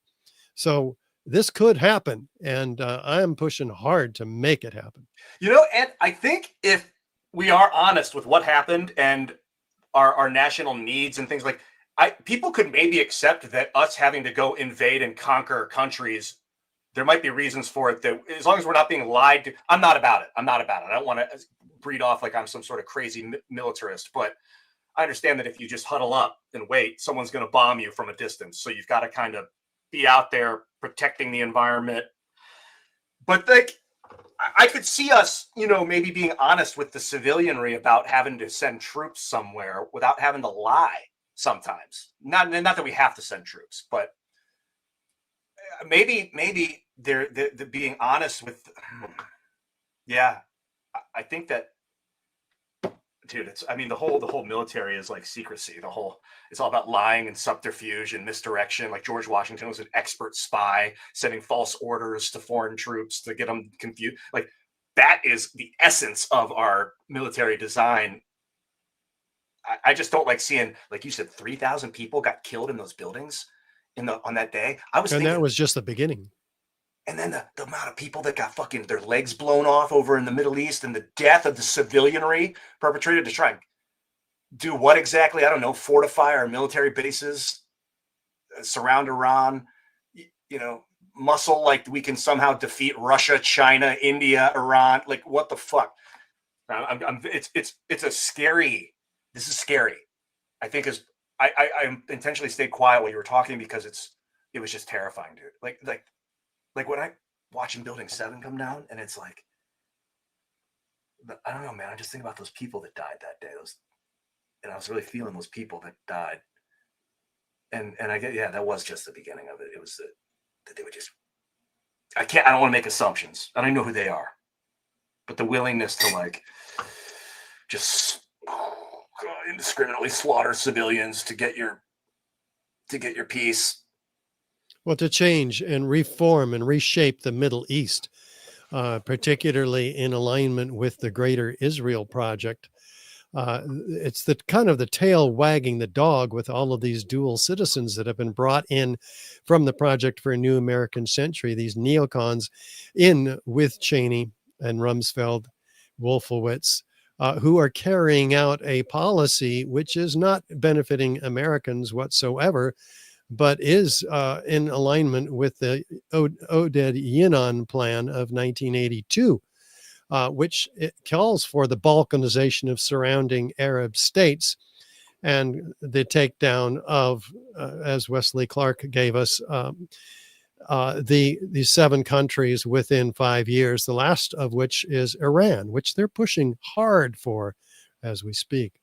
So this could happen, and I am pushing hard to make it happen. And I think if we are honest with what happened and our national needs and things like, people could maybe accept that us having to go invade and conquer countries, there might be reasons for it, that as long as we're not being lied to. I'm not about it. I don't want to breed off like I'm some sort of crazy militarist, but I understand that if you just huddle up and wait, someone's going to bomb you from a distance. So you've got to kind of be out there protecting the environment. But like, I could see us, maybe being honest with the civilianry about having to send troops somewhere without having to lie sometimes. Not that we have to send troops, but maybe they're being honest with. Yeah, I think that, dude, the whole military is like secrecy. It's all about lying and subterfuge and misdirection. Like George Washington was an expert spy, sending false orders to foreign troops to get them confused. Like that is the essence of our military design. I just don't like seeing, like you said, 3,000 people got killed in those buildings on that day. That was just the beginning. And then the amount of people that got fucking their legs blown off over in the Middle East, and the death of the civilianry perpetrated to try and do what exactly? I don't know, fortify our military bases, surround Iran, muscle like we can somehow defeat Russia, China, India, Iran. Like, what the fuck? It's a scary, this is scary. I think I intentionally stayed quiet while you were talking, because it was just terrifying, dude. Like when I watching Building 7 come down, and it's like, I don't know, man. I just think about those people that died that day. And I was really feeling those people that died. And I get, that was just the beginning of it. It was that they would just I don't want to make assumptions. I don't even know who they are, but the willingness to like just indiscriminately slaughter civilians to get your peace. Well, to change and reform and reshape the Middle East, particularly in alignment with the Greater Israel Project. It's the kind of the tail wagging the dog with all of these dual citizens that have been brought in from the Project for a New American Century, these neocons in with Cheney and Rumsfeld, Wolfowitz, who are carrying out a policy which is not benefiting Americans whatsoever, but is in alignment with the Oded-Yinon plan of 1982, which it calls for the balkanization of surrounding Arab states and the takedown of, as Wesley Clark gave us, the 7 countries within 5 years, the last of which is Iran, which they're pushing hard for as we speak.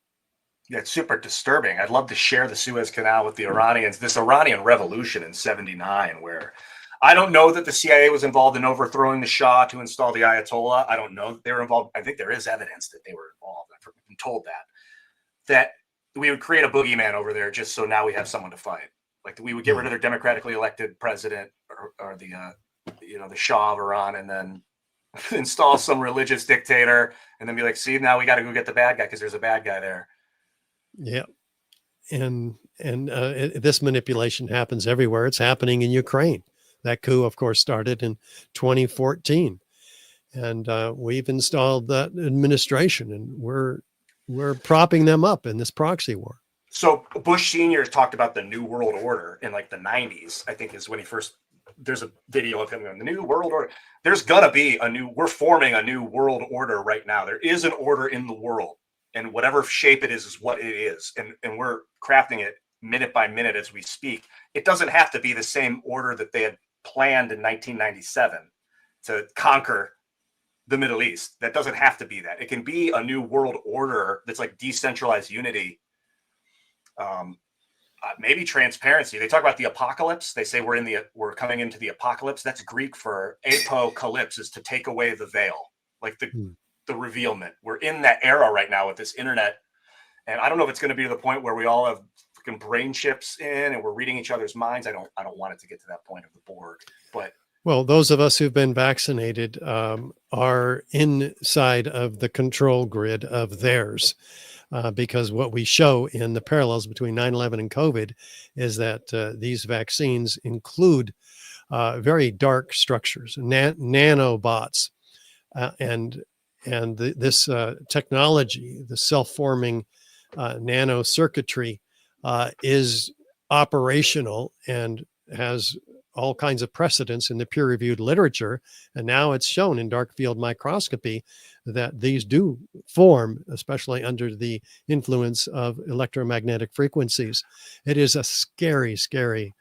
Yeah, it's super disturbing. I'd love to share the Suez Canal with the Iranians, this Iranian revolution in 79, where I don't know that the CIA was involved in overthrowing the Shah to install the Ayatollah. I don't know that they were involved. I think there is evidence that they were involved. I've been told that we would create a boogeyman over there just so now we have someone to fight. Like we would get rid of their democratically elected president or the the Shah of Iran, and then install some religious dictator, and then be like, see, now we got to go get the bad guy because there's a bad guy there. Yeah. And this manipulation happens everywhere. It's happening in Ukraine. That coup, of course, started in 2014. And we've installed that administration, and we're propping them up in this proxy war. So Bush Sr. talked about the New World Order in like the 90s, I think is when he first, there's a video of him on the New World Order. There's going to be we're forming a new world order right now. There is an order in the world, and whatever shape it is what it is. And we're crafting it minute by minute as we speak. It doesn't have to be the same order that they had planned in 1997 to conquer the Middle East. That doesn't have to be that. It can be a new world order that's like decentralized unity. Maybe transparency. They talk about the apocalypse. They say we're coming into the apocalypse. That's Greek for apocalypse, is to take away the veil, like the revealment. We're in that era right now with this internet, and I don't know if it's going to be to the point where we all have fucking brain chips in and we're reading each other's minds. I don't want it to get to that point of the Borg, but. Well, those of us who've been vaccinated are inside of the control grid of theirs, because what we show in the parallels between 9/11 and COVID is that these vaccines include very dark structures, nanobots, and this technology, the self-forming nano circuitry, is operational and has all kinds of precedents in the peer-reviewed literature. And now it's shown in dark field microscopy that these do form, especially under the influence of electromagnetic frequencies. It is a scary, scary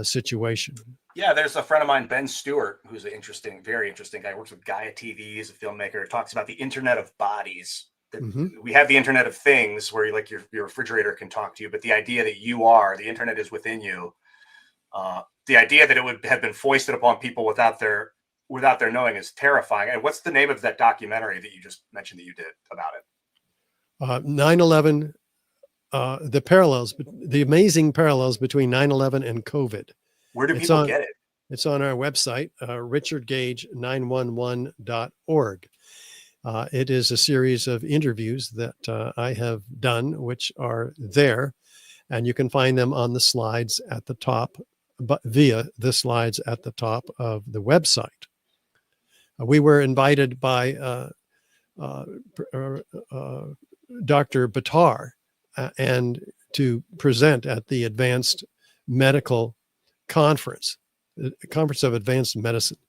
situation. Yeah, there's a friend of mine, Ben Stewart, who's an interesting, very interesting guy. Works with Gaia TV, is a filmmaker. Talks about the Internet of Bodies. We have the Internet of Things, where like your refrigerator can talk to you, but the idea that the Internet is within you. The idea that it would have been foisted upon people without their knowing is terrifying. And what's the name of that documentary that you just mentioned that you did about it? 9/11, the amazing parallels between 9/11 and COVID. Where do people get it? It's on our website, richardgage911.org. It is a series of interviews that I have done, which are there, and you can find them on the slides at the top, but via the slides at the top of the website. We were invited by Dr. Batar and to present at the Advanced Medical Conference, the Conference of Advanced Medicine.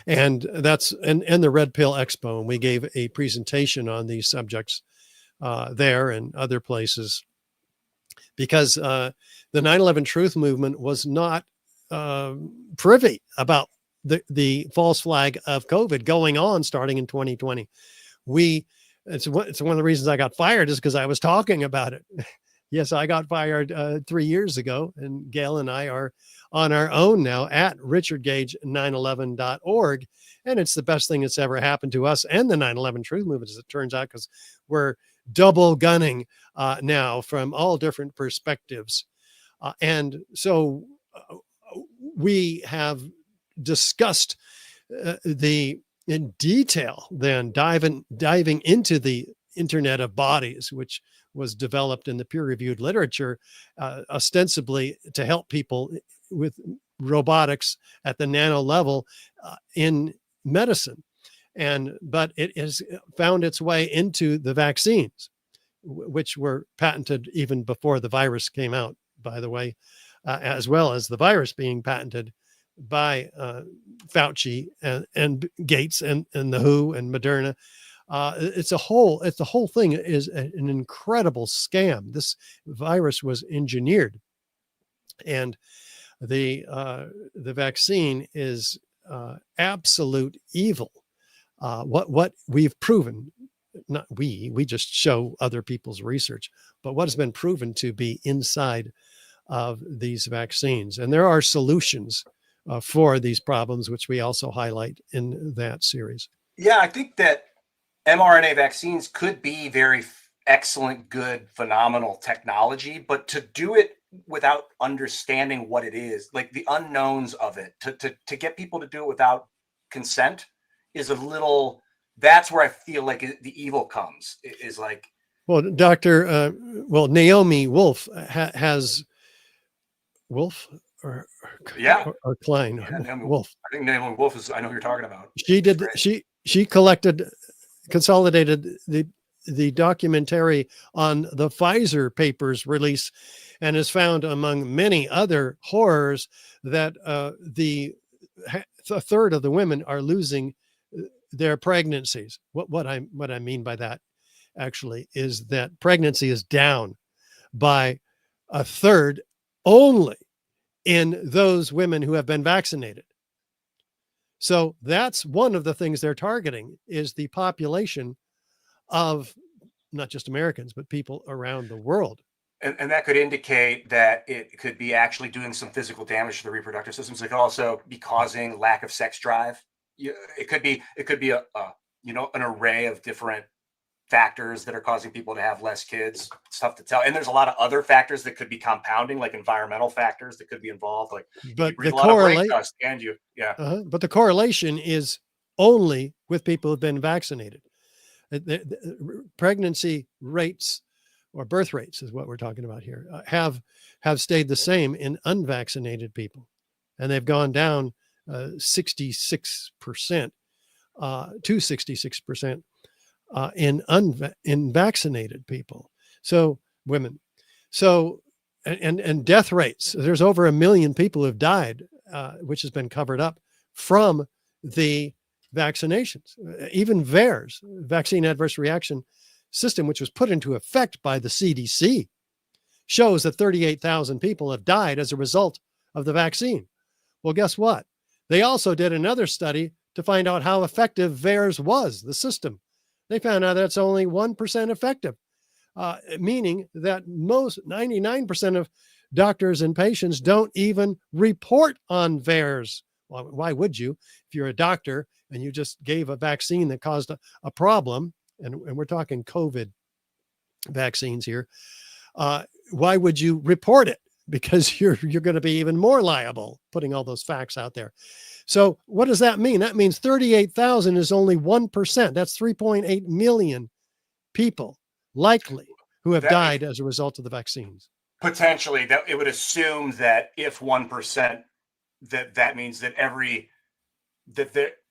And that's and the Red Pill Expo. And we gave a presentation on these subjects there and other places, because the 9/11 Truth Movement was not privy about the false flag of COVID going on starting in 2020. It's one of the reasons I got fired is because I was talking about it. Yes, I got fired 3 years ago, and Gail and I are on our own now at richardgage911.org. And it's the best thing that's ever happened to us and the 9/11 Truth Movement, as it turns out, because we're double gunning now from all different perspectives. And so we have discussed in detail, then diving into the Internet of Bodies, which was developed in the peer-reviewed literature, ostensibly to help people with robotics at the nano level in medicine. But it has found its way into the vaccines, which were patented even before the virus came out, by the way, as well as the virus being patented by Fauci and Gates and the WHO and Moderna. The whole thing is an incredible scam. This virus was engineered, and the vaccine is absolute evil. What we've proven, not we just show other people's research, but what has been proven to be inside of these vaccines, and there are solutions for these problems, which we also highlight in that series. Yeah, I think that mRNA vaccines could be very excellent, good, phenomenal technology, but to do it without understanding what it is, like the unknowns of it, to get people to do it without consent is a little, that's where I feel like the evil comes, is like. Well, Naomi Wolf has Wolf or Klein. Yeah, Wolf. I think Naomi Wolf is, I know who you're talking about. She consolidated the documentary on the Pfizer papers release, and has found, among many other horrors, that a third of the women are losing their pregnancies. What I mean by that actually is that pregnancy is down by a third only in those women who have been vaccinated. So that's one of the things they're targeting, is the population of not just Americans, but people around the world. And that could indicate that it could be actually doing some physical damage to the reproductive systems. It could also be causing lack of sex drive. It could be an array of different factors that are causing people to have less kids. It's tough to tell. And there's a lot of other factors that could be compounding, like environmental factors that could be involved. Like, but you breathe a lot of brake dust, and but the correlation is only with people who've been vaccinated. The pregnancy rates, or birth rates is what we're talking about here, have stayed the same in unvaccinated people, and they've gone down 66% to 66% in vaccinated people. So women. So and death rates. There's over 1 million people who've died, which has been covered up from the vaccinations. Even VAERS, vaccine adverse reaction system, which was put into effect by the CDC, shows that 38,000 people have died as a result of the vaccine. Well, guess what? They also did another study to find out how effective VAERS was, the system. They found out that it's only 1% effective, meaning that 99% of doctors and patients don't even report on VAERS. Well, why would you? If you're a doctor and you just gave a vaccine that caused a problem, and we're talking COVID vaccines here, why would you report it? Because you're going to be even more liable, putting all those facts out there. So what does that mean? That means 38,000 is only 1%. That's 3.8 million people likely who have died as a result of the vaccines. Potentially, that it would assume that if 1%, that means that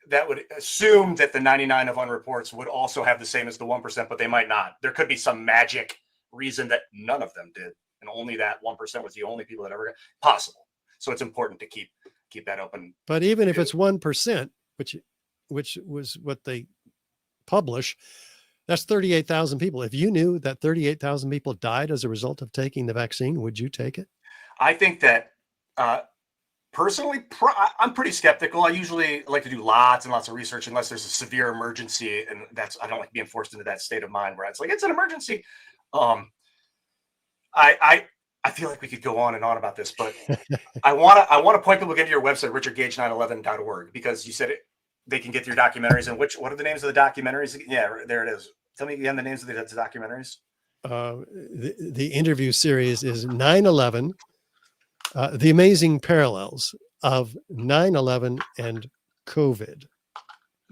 that would assume that the 99 of unreports would also have the same as the 1%, but they might not. There could be some magic reason that none of them did, and only that 1% was the only people that ever got possible. So it's important to keep that open. But even if it's 1%, which was what they publish, that's 38,000 people. If you knew that 38,000 people died as a result of taking the vaccine, would you take it? I think that personally, I'm pretty skeptical. I usually like to do lots and lots of research unless there's a severe emergency, and I don't like being forced into that state of mind where it's like, it's an emergency. I feel like we could go on and on about this, but I want to point people again to your website, richardgage911.org, because you said they can get your documentaries. And what are the names of the documentaries? Yeah, there it is. Tell me again the names of the documentaries. The interview series is 9/11, the amazing parallels of 9/11 and COVID.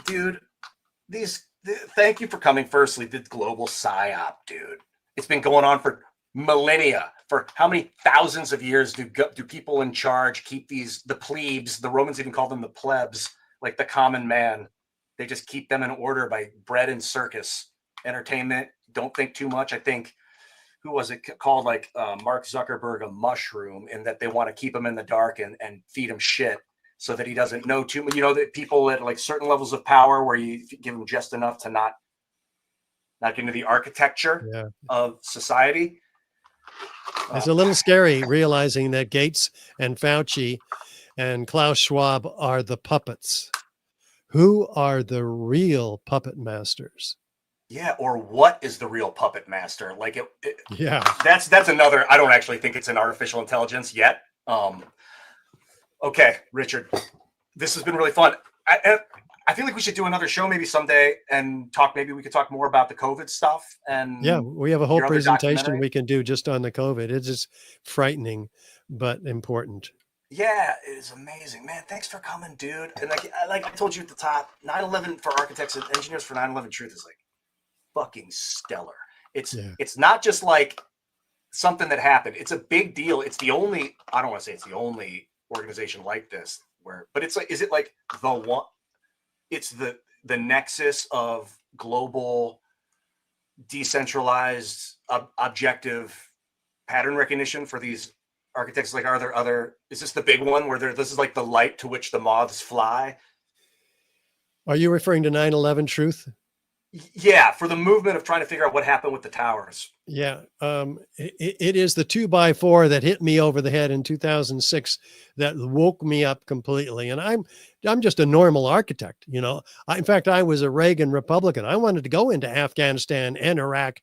Dude, thank you for coming. Firstly, the global psyop, dude. It's been going on for millennia. For how many thousands of years do people in charge keep the plebes? The Romans even called them the plebs, like the common man. They just keep them in order by bread and circus, entertainment. Don't think too much. I think, who was it called? Like Mark Zuckerberg, a mushroom, in that they want to keep him in the dark and feed him shit so that he doesn't know too much. You know, that people at like certain levels of power where you give them just enough to not get into the architecture of society. It's a little scary realizing that Gates and Fauci and Klaus Schwab are the puppets. Who are the real puppet masters? Yeah, or what is the real puppet master? Like yeah, that's another. I don't actually think it's an artificial intelligence yet. Okay, Richard, this has been really fun. I feel like we should do another show maybe someday and talk. Maybe we could talk more about the COVID stuff. And yeah, we have a whole presentation we can do just on the COVID. It's just frightening, but important. Yeah, it is amazing, man. Thanks for coming, dude. And like I told you at the top, 9/11 for architects and engineers for 9/11 truth is like fucking stellar. It's not just like something that happened. It's a big deal. It's the only, I don't want to say it's the only organization like this but it's like, is it like the one? It's the nexus of global, decentralized, objective pattern recognition for these architects. Like, are there other? Is this the big one where this is like the light to which the moths fly? Are you referring to 9/11 truth? Yeah, for the movement of trying to figure out what happened with the towers. Yeah, it is the 2x4 that hit me over the head in 2006 that woke me up completely. And I'm just a normal architect, you know. In fact, I was a Reagan Republican. I wanted to go into Afghanistan and Iraq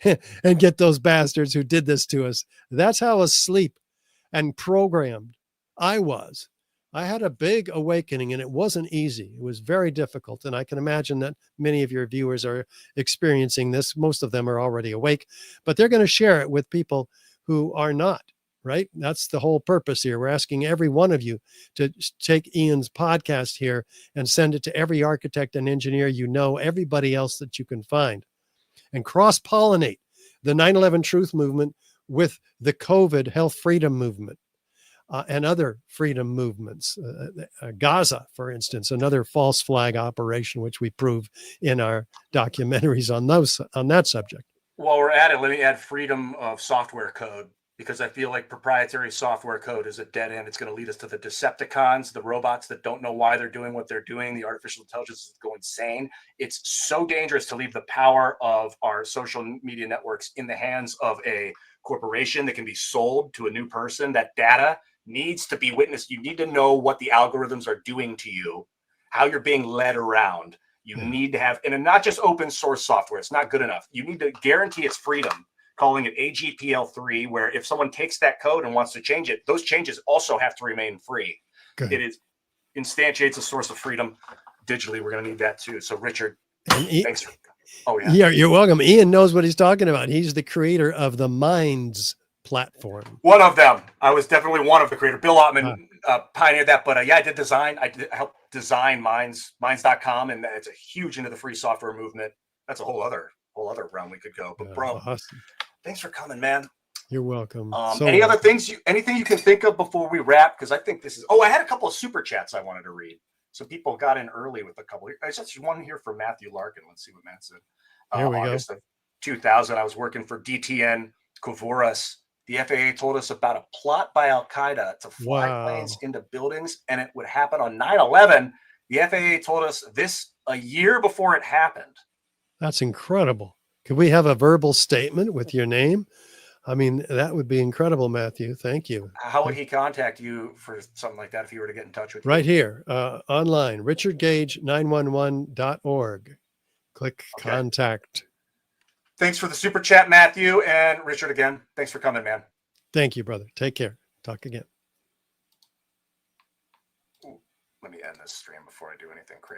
and get those bastards who did this to us. That's how asleep and programmed I was. I had a big awakening, and it wasn't easy. It was very difficult. And I can imagine that many of your viewers are experiencing this. Most of them are already awake, but they're going to share it with people who are not, right? That's the whole purpose here. We're asking every one of you to take Ian's podcast here and send it to every architect and engineer you know, everybody else that you can find, and cross-pollinate the 9/11 truth movement with the COVID health freedom movement. And other freedom movements. Gaza, for instance, another false flag operation, which we prove in our documentaries on that subject. While we're at it, let me add freedom of software code, because I feel like proprietary software code is a dead end. It's going to lead us to the Decepticons, the robots that don't know why they're doing what they're doing. The artificial intelligence is going insane. It's so dangerous to leave the power of our social media networks in the hands of a corporation that can be sold to a new person. That data needs to be witnessed. You need to know what the algorithms are doing to you, how you're being led around. You need to have, and not just open source software. It's not good enough. You need to guarantee its freedom, calling it AGPL3, where if someone takes that code and wants to change it, those changes also have to remain free. Good. It instantiates a source of freedom digitally. We're going to need that too. So Richard, thanks for, yeah, you're welcome. Ian knows what he's talking about. He's the creator of the Minds platform. One of them. I was definitely one of the creators. Bill Ottman pioneered that, but I did design. I helped design minds.com, and it's a huge into the free software movement. That's a whole other realm we could go. But bro, awesome. Thanks for coming, man. You're welcome. Any other things anything you can think of before we wrap? Because I think this is, I had a couple of super chats I wanted to read. So people got in early with a couple. I just one here for Matthew Larkin. Let's see what Matt said. Here we August go. of 2000, I was working for DTN Covoras. The FAA told us about a plot by Al Qaeda to fly planes into buildings, and it would happen on 9/11. The FAA told us this a year before it happened. That's incredible. Could we have a verbal statement with your name? I mean, that would be incredible, Matthew. Thank you. How would he contact you for something like that if he were to get in touch with you? Right here, online, richardgage911.org. Click contact. Thanks for the super chat, Matthew, and Richard again. Thanks for coming, man. Thank you, brother. Take care. Talk again. Let me end this stream before I do anything crazy.